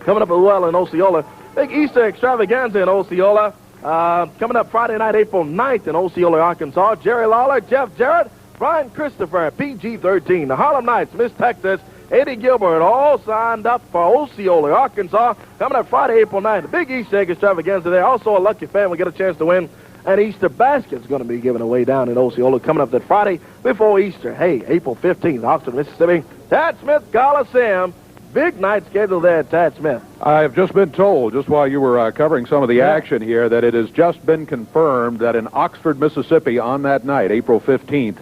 coming up as well in Osceola. Big Easter extravaganza in Osceola. Coming up Friday night, April 9th in Osceola, Arkansas. Jerry Lawler, Jeff Jarrett, Brian Christopher, PG-13. The Harlem Knights, Miss Texas, Eddie Gilbert, all signed up for Osceola, Arkansas. Coming up Friday, April 9th. The Big Easter egg extravaganza there. Also, a lucky fan will get a chance to win an Easter basket is going to be given away down in Osceola coming up that Friday before Easter. Hey, April 15th, Oxford, Mississippi. Tad Smith Coliseum. Big night scheduled there at Tad Smith. I have just been told, just while you were covering some of the action here, that it has just been confirmed that in Oxford, Mississippi, on that night, April 15th,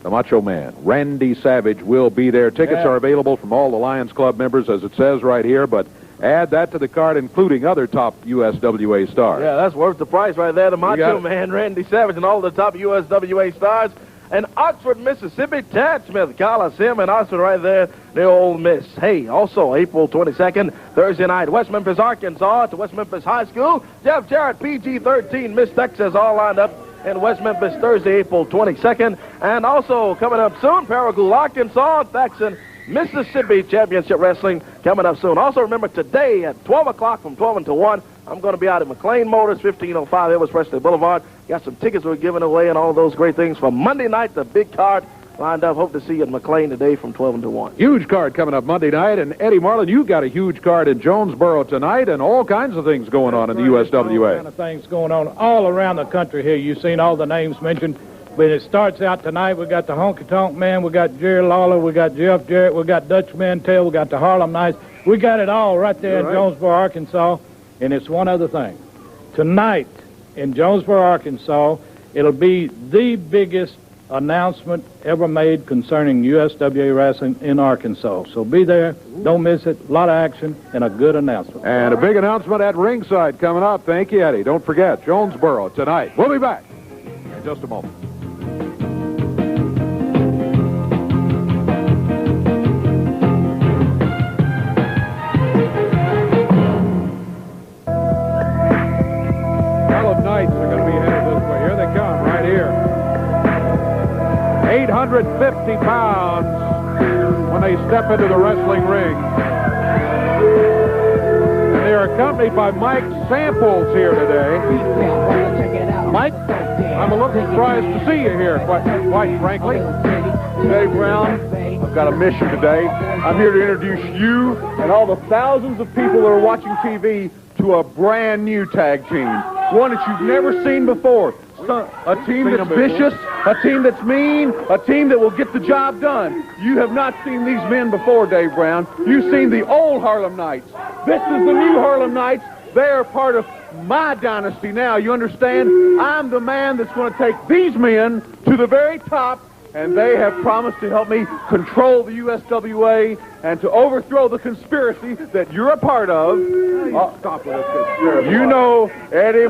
the Macho Man, Randy Savage, will be there. Tickets are available from all the Lions Club members, as it says right here, but add that to the card, including other top USWA stars. Yeah, that's worth the price right there. The Macho Man, Randy Savage, and all the top USWA stars. And Oxford, Mississippi, Tad Smith Coliseum in Oxford right there, the Ole Miss. Hey, also April 22nd, Thursday night, West Memphis, Arkansas, at the West Memphis High School. Jeff Jarrett, PG-13, Miss Texas, all lined up in West Memphis Thursday, April 22nd. And also coming up soon, Paragould, Arkansas, Thaxton, Mississippi Championship Wrestling coming up soon. Also remember today at 12 o'clock from 12 until 1, I'm going to be out at McLean Motors, 1505 Elvis Presley Boulevard. Got some tickets we're giving away and all those great things for Monday night, the big card lined up. Hope to see you at McLean today from 12 until 1. Huge card coming up Monday night. And Eddie Marlin, you've got a huge card in Jonesboro tonight and all kinds of things going on in the USWA. All kind of things going on all around the country here. You've seen all the names mentioned. But it starts out tonight. We got the Honky Tonk Man, we got Jerry Lawler, we got Jeff Jarrett, we got Dutch Mantell, we got the Harlem Knights. We got it all right there in Jonesboro, Arkansas. And it's one other thing. Tonight in Jonesboro, Arkansas, it'll be the biggest announcement ever made concerning USWA wrestling in Arkansas. So be there. Don't miss it. A lot of action and a good announcement. And a big announcement at ringside coming up. Thank you, Eddie. Don't forget, Jonesboro tonight. We'll be back in just a moment. Knights are going to be headed this way. Here they come, right here. 850 pounds when they step into the wrestling ring. And they are accompanied by Mike Samples here today. Mike, I'm a little surprised to see you here, quite frankly. Dave Brown, I've got a mission today. I'm here to introduce you and all the thousands of people that are watching TV to a brand new tag team. One that you've never seen before. A team that's vicious, a team that's mean, a team that will get the job done. You have not seen these men before, Dave Brown. You've seen the old Harlem Knights. This is the new Harlem Knights. They are part of my dynasty now. You understand? I'm the man that's going to take these men to the very top, and they have promised to help me control the USWA and to overthrow the conspiracy that you're a part of. Stop with this. You know, Eddie,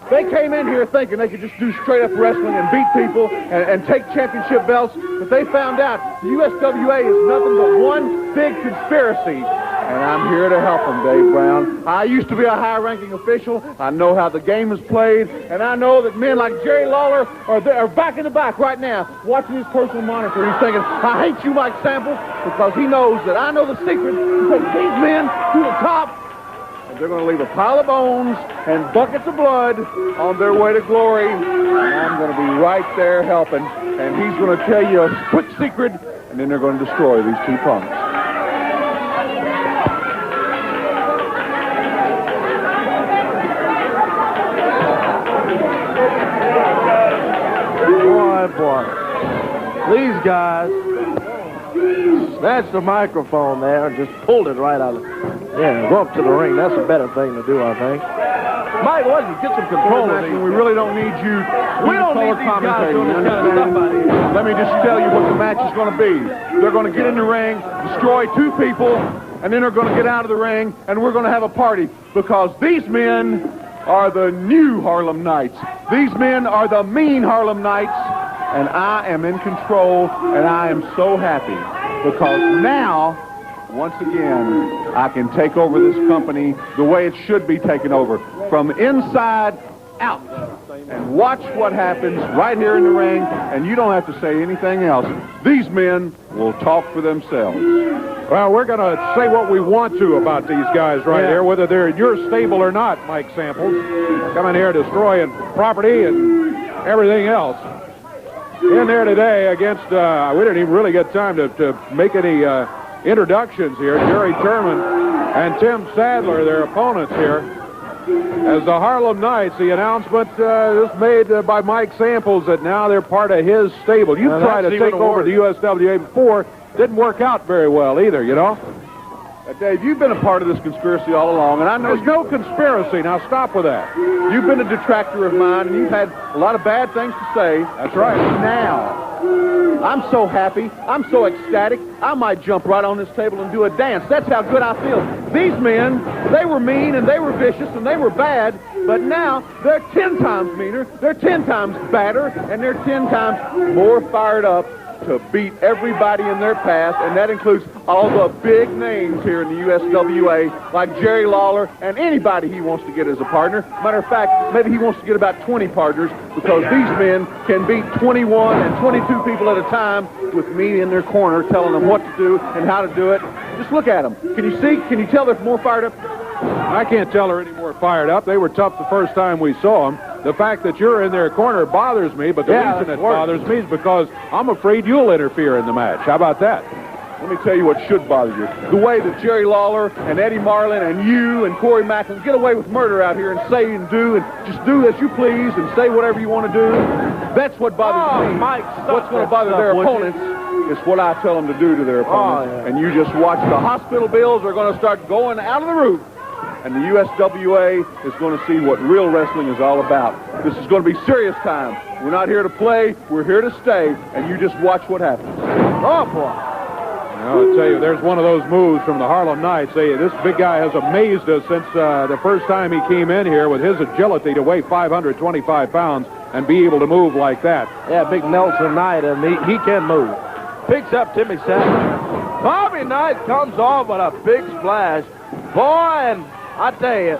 they came in here thinking they could just do straight-up wrestling and beat people and take championship belts, but they found out the USWA is nothing but one big conspiracy. And I'm here to help them, Dave Brown. I used to be a high-ranking official. I know how the game is played, and I know that men like Jerry Lawler are back in the back right now watching his personal monitor. He's thinking, I hate you, Mike Samples, because he knows that I know the secret to take these men to the top. And They're going to leave a pile of bones and buckets of blood on their way to glory. And I'm going to be right there helping. And he's going to tell you a quick secret, and then they're going to destroy these two punks. Boy. These guys snatched the microphone there and just pulled it right out of it. Yeah, go up to the ring. That's a better thing to do, I think. Mike, why don't you get some control of these? We really don't need you. We don't need these guys doing this kind of stuff out here. Let me just tell you what the match is going to be. They're going to get in the ring, destroy two people, and then they're going to get out of the ring, and we're going to have a party because these men are the new Harlem Knights. These men are the mean Harlem Knights, and I am in control, and I am so happy because now, once again, I can take over this company the way it should be taken over, from inside out. And watch what happens right here in the ring, and you don't have to say anything else. These men will talk for themselves. Well, we're going to say what we want to about these guys right here, whether they're in your stable or not, Mike Samples. Coming here destroying property and everything else. In there today against, we didn't even really get time to make any introductions here. Jerry Turman and Tim Sadler, their opponents here. As the Harlem Knights, the announcement was made by Mike Samples that now they're part of his stable. You've tried to take over the USWA before. Didn't work out very well either, you know. Dave, you've been a part of this conspiracy all along, and I know there's no conspiracy. Now stop with that. You've been a detractor of mine, and you've had a lot of bad things to say. That's right. Now, I'm so happy. I'm so ecstatic. I might jump right on this table and do a dance. That's how good I feel. These men, they were mean, and they were vicious, and they were bad, but now they're 10 times meaner, they're 10 times badder, and they're 10 times more fired up to beat everybody in their path, and that includes all the big names here in the USWA, like Jerry Lawler and anybody he wants to get as a partner. Matter of fact, maybe he wants to get about 20 partners because these men can beat 21 and 22 people at a time with me in their corner telling them what to do and how to do it. Just look at them. Can you see? Can you tell they're more fired up? I can't tell they're any more fired up. They were tough the first time we saw them. The fact that you're in their corner bothers me, but the reason it bothers me is because I'm afraid you'll interfere in the match. How about that? Let me tell you what should bother you. The way that Jerry Lawler and Eddie Marlin and you and Corey Macklin get away with murder out here and say and do and just do as you please and say whatever you want to do. That's what bothers me. Mike, what's going to bother their opponents is what I tell them to do to their opponents. And you just watch. The hospital bills are going to start going out of the roof. And the USWA is going to see what real wrestling is all about. This is going to be serious time. We're not here to play. We're here to stay. And you just watch what happens. Oh, boy. I'll tell you, there's one of those moves from the Harlem Knights. This big guy has amazed us since the first time he came in here with his agility to weigh 525 pounds and be able to move like that. Yeah, big Nelson Knight, and he can move. Picks up Timmy Sadler. Bobby Knight comes off with a big splash. Boy, and I tell you,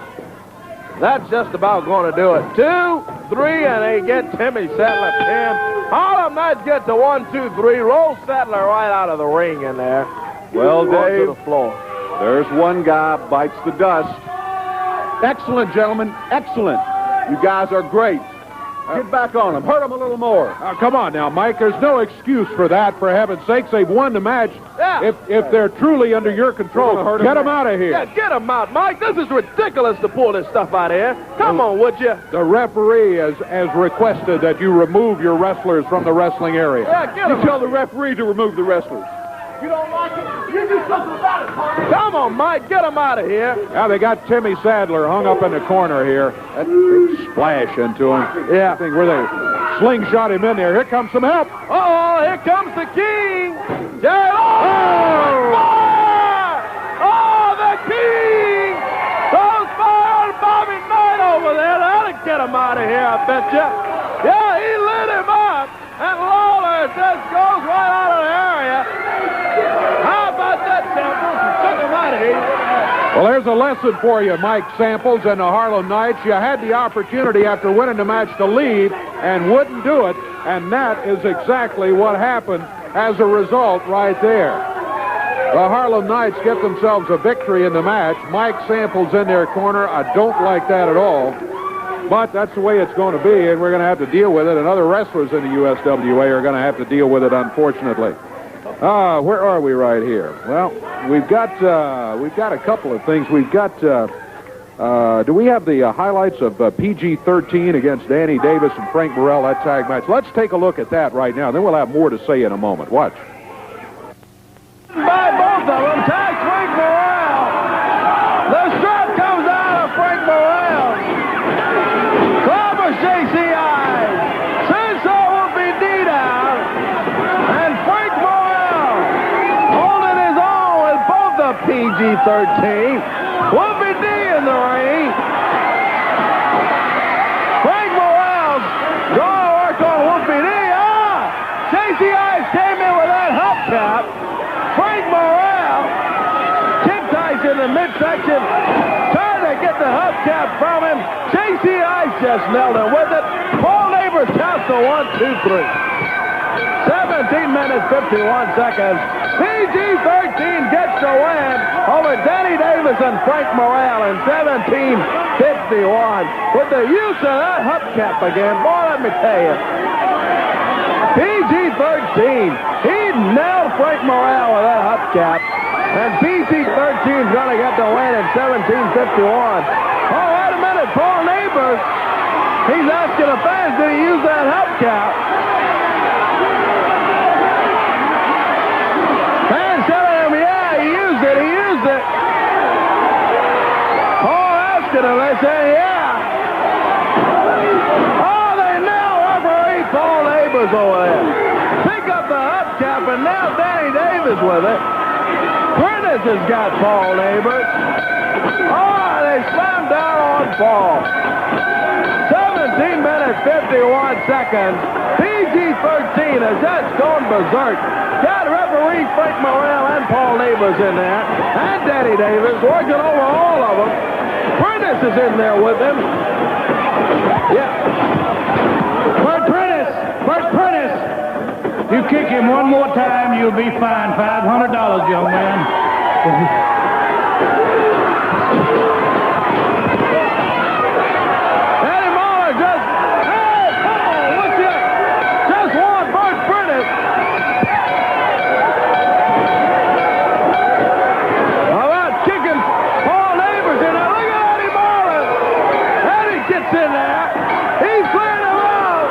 that's just about going to do it. 2, 3, and they get Timmy Sadler 10. Harlem Knights get to 1, 2, 3. Roll Sadler right out of the ring in there. Well, Dave, to the floor. There's one guy bites the dust. Excellent, gentlemen. Excellent. You guys are great. Get back on them. Hurt them a little more. Come on now, Mike. There's no excuse for that, for heaven's sakes. They've won the match. Yeah. If they're truly under your control, get them out of here. Yeah, get them out, Mike. This is ridiculous to pull this stuff out of here. Come on, would you? The referee has requested that you remove your wrestlers from the wrestling area. Yeah, get them. You tell the referee to remove the wrestlers. You don't like it? You do something about it, Carter. Come on, Mike. Get them out of here. Now they got Timmy Sadler hung up in the corner here. That big splash into him. Yeah. I think where they slingshot him in there. Here comes some help. Uh-oh, here comes the king. Jarrett. Oh, the king. Throws fire on Bobby Knight over there. That'll get him out of here, I bet you. Yeah, he lit him up. And Lawler just goes right out of the area. How about that, Samples? Took him out of here. Well, there's a lesson for you, Mike Samples and the Harlem Knights. You had the opportunity after winning the match to lead and wouldn't do it, and that is exactly what happened as a result right there. The Harlem Knights get themselves a victory in the match. Mike Sample's in their corner. I don't like that at all. But that's the way it's going to be, and we're going to have to deal with it, and other wrestlers in the USWA are going to have to deal with it, unfortunately. Where are we right here? Well, we've got a couple of things. We've got, do we have the highlights of PG-13 against Danny Davis and Frank Morrell, that tag match? Let's take a look at that right now, then we'll have more to say in a moment. Watch. By both of them, tag Frank Morrell. The strap comes out of Frank Morrell. Clobbers JCI. Senso will be D down. And Frank Morrell holding his own with both the PG-13. Wolfie D in the ring. Frank Morrell's going to work on Wolfie D. JCI came in with that hubcap. Frank Morrell kip-ties in the midsection, trying to get the hubcap from him. JCI just nailed him with it. Paul Neighbors counts to 1, 2, 3. 17 minutes, 51 seconds. PG-13 gets the win over Danny Davis and Frank Morrell in 17:51. With the use of that hubcap again, boy, let me tell you. PG-13, he nailed Frank Morrell with that hubcap, and PG-13's going to get the win in 17:51. Oh, wait a minute, Paul Neighbors, he's asking the fans, did he use that hubcap? Fans telling him, yeah, he used it. Paul asking him, they say, yeah. Paul Neighbors over there. Pick up the hubcap, and now Danny Davis with it. Prentice has got Paul Neighbors. Oh, they slammed down on Paul. 17 minutes, 51 seconds. PG-13 has just gone berserk. Got referee Frank Morrell and Paul Neighbors in there. And Danny Davis working over all of them. Prentice is in there with him. Yeah. Bert Prentice, you kick him one more time, you'll be fined $500, young man. Eddie Muller just won Bert Prentice. How about kicking Paul Neighbors in there? Look at Eddie Muller. Eddie gets in there. He's clearing him out.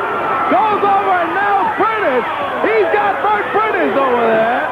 Goes over and nails Prentice. He's got Bert Prentice over there.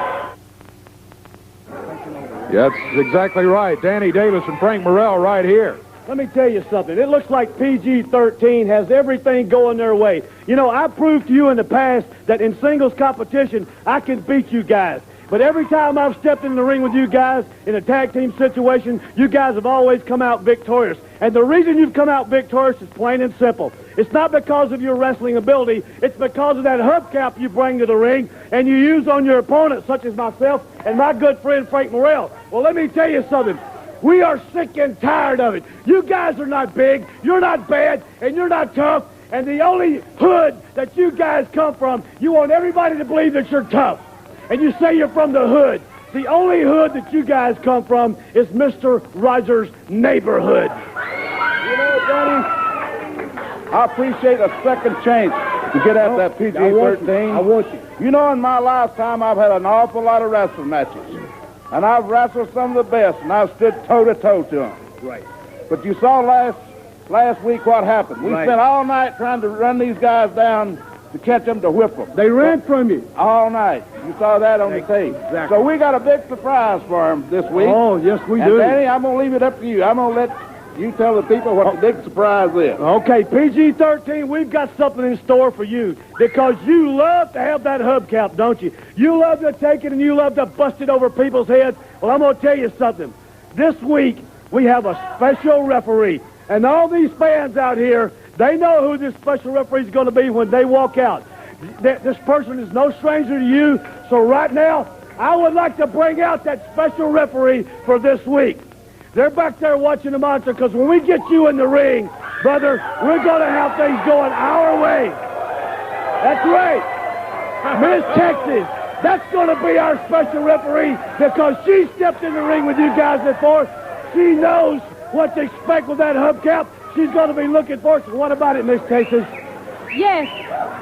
Yeah, that's exactly right. Danny Davis and Frank Morrell right here. Let me tell you something. It looks like PG-13 has everything going their way. You know, I proved to you in the past that in singles competition, I can beat you guys. But every time I've stepped in the ring with you guys in a tag team situation, you guys have always come out victorious. And the reason you've come out victorious is plain and simple. It's not because of your wrestling ability. It's because of that hubcap you bring to the ring and you use on your opponents, such as myself and my good friend Frank Morrell. Well, let me tell you something. We are sick and tired of it. You guys are not big, you're not bad, and you're not tough. And the only hood that you guys come from, you want everybody to believe that you're tough. And you say you're from the hood. The only hood that you guys come from is Mr. Rogers' neighborhood. You know, Danny, I appreciate a second chance to get at that PG-13. I want you. You know, in my lifetime, I've had an awful lot of wrestling matches. And I've wrestled some of the best, and I've stood toe-to-toe to them. Right. But you saw last week what happened. We spent all night trying to run these guys down to catch them, to whip them. They ran from you. All night. You saw that on the tape. Exactly. So we got a big surprise for them this week. Oh, yes, we And do. Danny, I'm going to leave it up to you. I'm going to let you tell the people what the big surprise is. Okay, PG-13, we've got something in store for you because you love to have that hubcap, don't you? You love to take it and you love to bust it over people's heads. Well, I'm going to tell you something. This week, we have a special referee. And all these fans out here, they know who this special referee is going to be when they walk out. This person is no stranger to you. So right now, I would like to bring out that special referee for this week. They're back there watching the monitor because when we get you in the ring, brother, we're going to have things going our way. That's right. Miss Texas, That's going to be our special referee because she stepped in the ring with you guys before. She knows what to expect with that hubcap. She's going to be looking for it. So what about it, Miss Texas? Yes,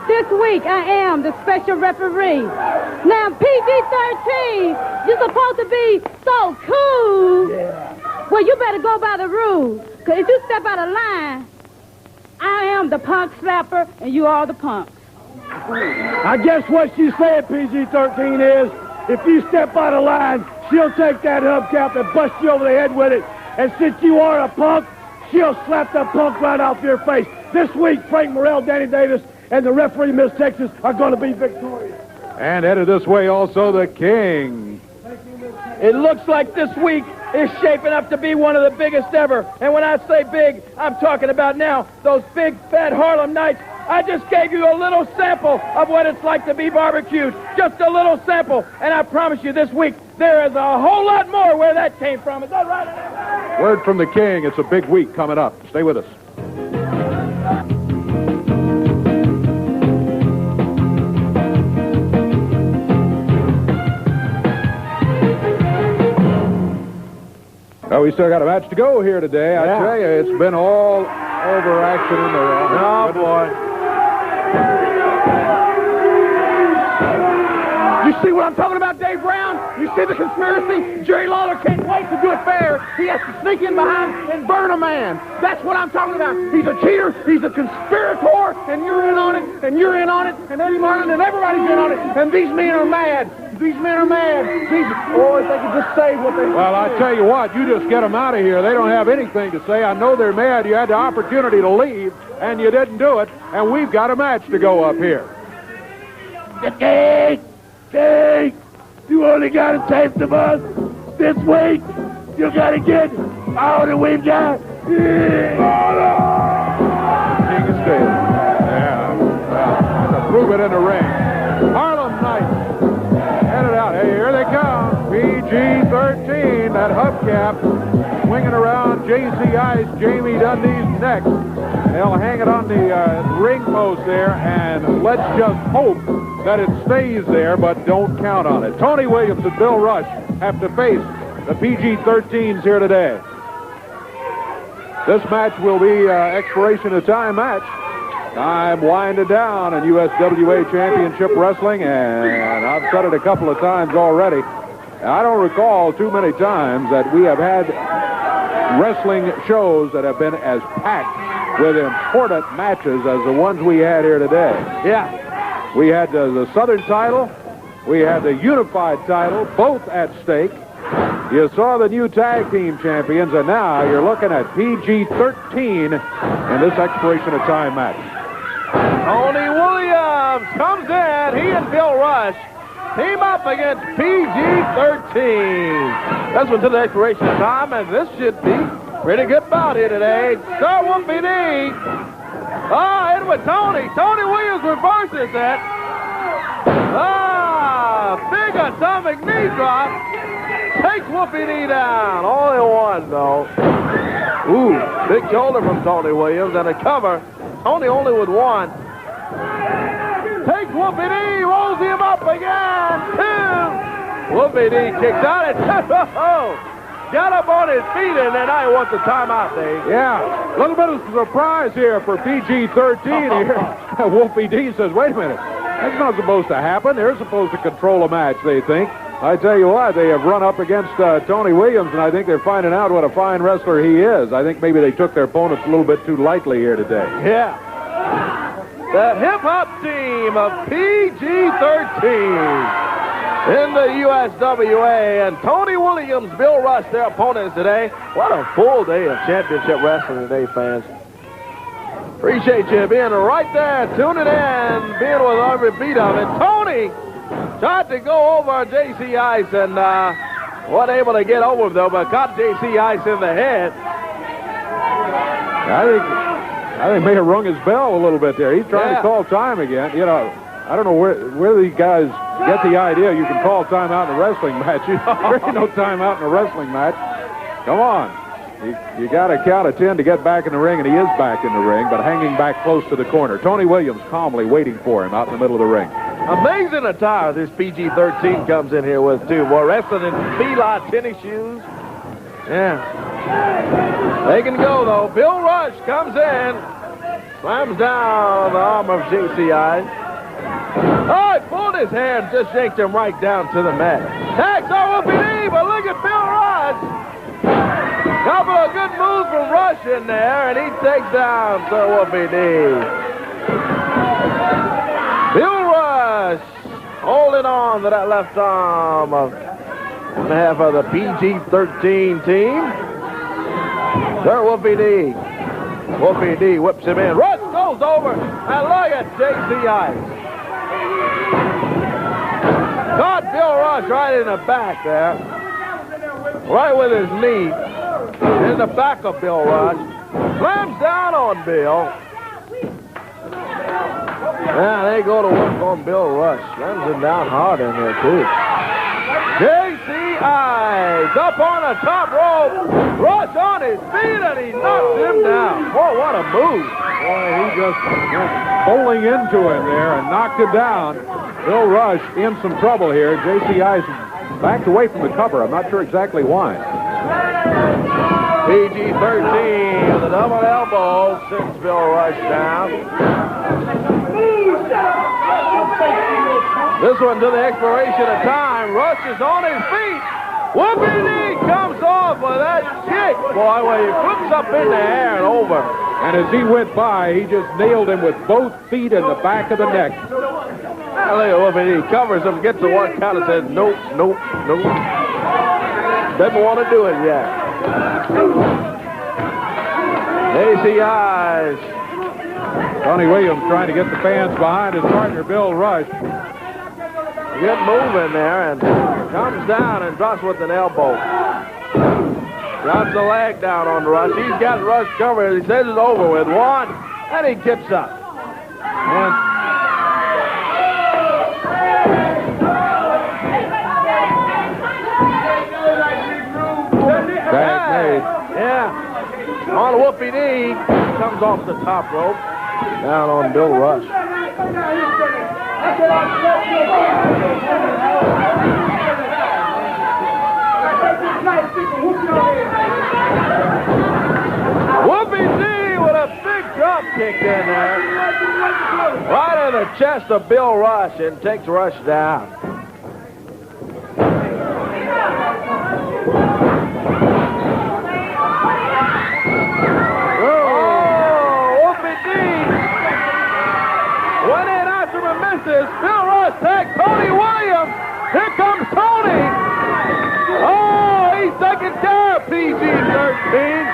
this week I am the special referee. Now, PG-13, you're supposed to be so cool. Yeah. Well, you better go by the rules, because if you step out of line, I am the punk slapper, and you are the punks. I guess what she's saying, PG-13, is if you step out of line, she'll take that hubcap and bust you over the head with it. And since you are a punk, she'll slap that punk right off your face. This week, Frank Morrell, Danny Davis, and the referee, Miss Texas, are going to be victorious. And headed this way also the King. It looks like this week is shaping up to be one of the biggest ever. And when I say big, I'm talking about now those big, fat Harlem Nights. I just gave you a little sample of what it's like to be barbecued. Just a little sample. And I promise you this week, there is a whole lot more where that came from. Is that right? Word from the King. It's a big week coming up. Stay with us. Well, we still got a match to go here today. I tell you, it's been all over action in the ring. Oh, boy. You see what I'm talking about, Dave Brown? You see the conspiracy? Jerry Lawler can't wait to do it fair. He has to sneak in behind and burn a man. That's what I'm talking about. He's a cheater. He's a conspirator. And you're in on it. And you're in on it. And Eddie Martin and everybody's in on it. And these men are mad. These men are mad. If they could just say what they... Well, I tell you what, you just get them out of here. They don't have anything to say. I know they're mad. You had the opportunity to leave, and you didn't do it. And we've got a match to go up here. Hey, you only got a taste of us this week. You got to get all that we've got. King is dead. Yeah. Well, to prove it in the ring. Harlem Nights. Headed out. Hey, here they come. PG-13. That hubcap swinging around J.C. Ice, Jamie Dundee's neck. They'll hang it on the ring post there, and let's just hope that it stays there, but don't count on it. Tony Williams and Bill Rush have to face the PG-13s here today. This match will be expiration of time match. Time winding down in USWA Championship Wrestling, and I've said it a couple of times already. I don't recall too many times that we have had wrestling shows that have been as packed with important matches as the ones we had here today. Yeah. We had the Southern title. We had the Unified title, both at stake. You saw the new tag team champions, and now you're looking at PG-13 in this expiration of time match. Tony Williams comes in. He and Bill Rush team up against PG-13. That's until the expiration of time, and this should be pretty good bout here today. Sir Wolfie D. In with Tony. Tony Williams reverses it. Big atomic knee drop. Takes Wolfie D down. Only one, though. Ooh, big shoulder from Tony Williams and a cover. Tony only with one. Takes Wolfie D, rolls him up again. Two. Wolfie D kicks out at got up on his feet, and then I want the timeout, Dave. Yeah, a little bit of surprise here for PG-13 here. Wolfie D says, wait a minute, that's not supposed to happen. They're supposed to control a match, they think. I tell you what, they have run up against Tony Williams, and I think they're finding out what a fine wrestler he is. I think maybe they took their opponents a little bit too lightly here today. Yeah. The hip-hop team of PG-13 in the USWA, and Tony Williams, Bill Rush, their opponents today. What a full day of championship wrestling today, fans. Appreciate you being right there, tuning in, being with every beat of it. Tony tried to go over J.C. Ice and wasn't able to get over him, though, but caught J.C. Ice in the head. I think may have rung his bell a little bit there. He's trying to call time again. You know, I don't know where these guys get the idea you can call time out in a wrestling match. There ain't no time out in a wrestling match. Come on. You got to count of 10 to get back in the ring, and he is back in the ring, but hanging back close to the corner. Tony Williams calmly waiting for him out in the middle of the ring. Amazing attire this PG-13 comes in here with, too. Boy, wrestling in Fila tennis shoes. Yeah. They can go, though. Bill Rush comes in. Slams down the arm of JCI. Oh, he pulled his hair and just yanked him right down to the mat. Tags on Wolfie D, but look at Bill Rush. Couple of good moves from Rush in there, and he takes down Sir Wolfie D. Bill Rush holding on to that left arm on behalf of the PG-13 team. Sir Wolfie D. Wolfie D whips him in. Rush goes over, and look at JCI. Caught Bill Rush right in the back there. Right with his knee. In the back of Bill Rush. Slams down on Bill. Yeah, they go to work on Bill Rush. Slams him down hard in there, too. JCI up on the top rope. Rush on his feet, and he knocks him down. Boy, what a move. Boy, he just went bowling into him there and knocked him down. Bill Rush in some trouble here. JCI's backed away from the cover. I'm not sure exactly why. PG-13 with a double elbow sends Bill Rush down. This one to the expiration of time. Rush is on his feet. Wolfie D comes off with that kick, boy, where he flips up in the air and over. And as he went by, he just nailed him with both feet in the back of the neck. Now, look at Wolfie D. Covers him, gets the one count and says, nope, nope, nope. Doesn't want to do it yet. ACI's. Tony Williams trying to get the fans behind his partner, Bill Rush. Get moving there and comes down and drops with an elbow. Drops the leg down on Rush. He's got Rush covered. He says it's over with. One, and he gets up. And tag made. Yeah. On Wolfie D. Comes off the top rope. Down on Bill Rush. Wolfie D with a big drop kick in there. Right in the chest of Bill Rush and takes Rush down. Bill Rush tags Tony Williams. Here comes Tony. Oh, he's taking care of PG-13.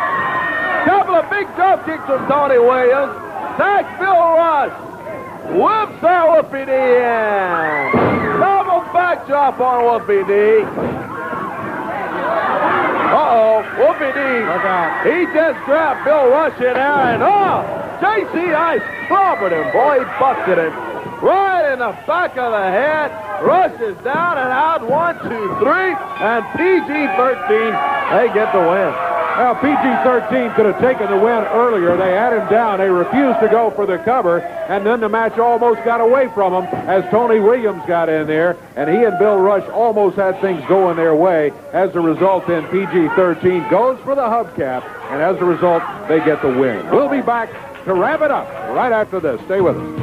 Couple of big drop kicks from Tony Williams. Tags Bill Rush. Whips that Wolfie D in. Double back drop on Wolfie D. Uh-oh, Wolfie D. He just grabbed Bill Rush in there and JCI clobbered him. Boy, he busted him. Right in the back of the head. Rush is down and out. 1, 2, 3. And PG-13, they get the win. Well, PG-13 could have taken the win earlier. They had him down. They refused to go for the cover. And then the match almost got away from him as Tony Williams got in there. And he and Bill Rush almost had things going their way. As a result, then PG-13 goes for the hubcap. And as a result, they get the win. We'll be back to wrap it up right after this. Stay with us.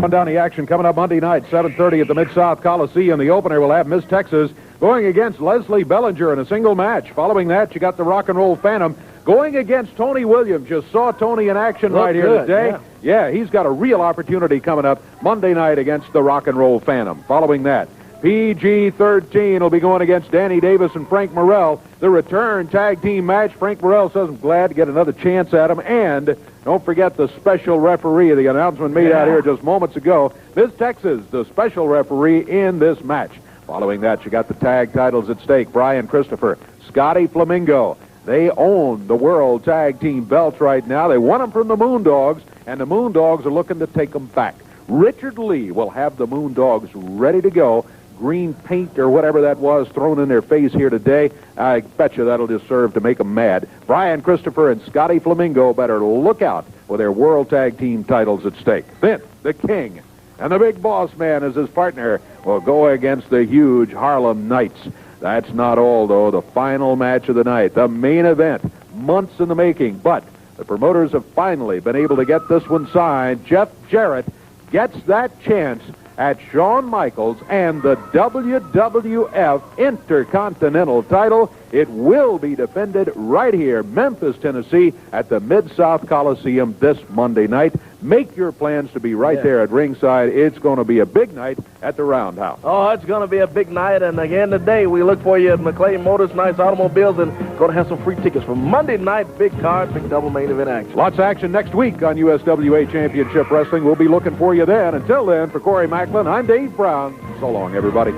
Down the action coming up Monday night, 7:30 at the Mid-South Coliseum. The opener will have Miss Texas going against Leslie Bellinger in a single match. Following that, you got the Rock and Roll Phantom going against Tony Williams. Just saw Tony in action right here today. Yeah, he's got a real opportunity coming up Monday night against the Rock and Roll Phantom. Following that, PG-13 will be going against Danny Davis and Frank Morrell. The return tag team match. Frank Morrell says I'm glad to get another chance at him. And don't forget the special referee. The announcement made out here just moments ago. Miss Texas, the special referee in this match. Following that, you got the tag titles at stake. Brian Christopher, Scotty Flamingo. They own the World Tag Team belts right now. They won them from the Moondogs, and the Moondogs are looking to take them back. Richard Lee will have the Moondogs ready to go. green paint or whatever that was thrown in their face here today. I bet you that'll just serve to make them mad. Brian Christopher and Scotty Flamingo better look out with their World Tag Team titles at stake. Then, the King and the Big Boss Man as his partner will go against the huge Harlem Knights. That's not all, though. The final match of the night, the main event, months in the making, but the promoters have finally been able to get this one signed. Jeff Jarrett gets that chance at Shawn Michaels and the WWF Intercontinental title. It will be defended right here, Memphis, Tennessee, at the Mid-South Coliseum this Monday night. Make your plans to be right there at ringside. It's going to be a big night at the Roundhouse. Oh, it's going to be a big night, and again today we look for you at McLean Motors, Nice Automobiles, and going to have some free tickets for Monday night, big card, big double main event action. Lots of action next week on USWA Championship Wrestling. We'll be looking for you then. Until then, for Corey Macklin, I'm Dave Brown. So long, everybody.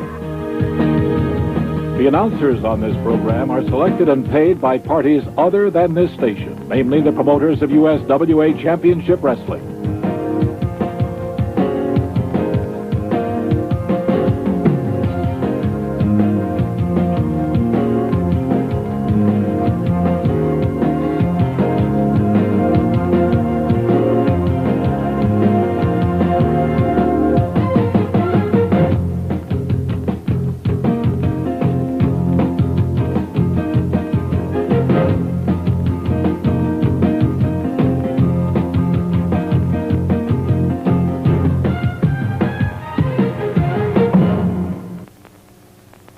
The announcers on this program are selected and paid by parties other than this station, namely the promoters of USWA Championship Wrestling.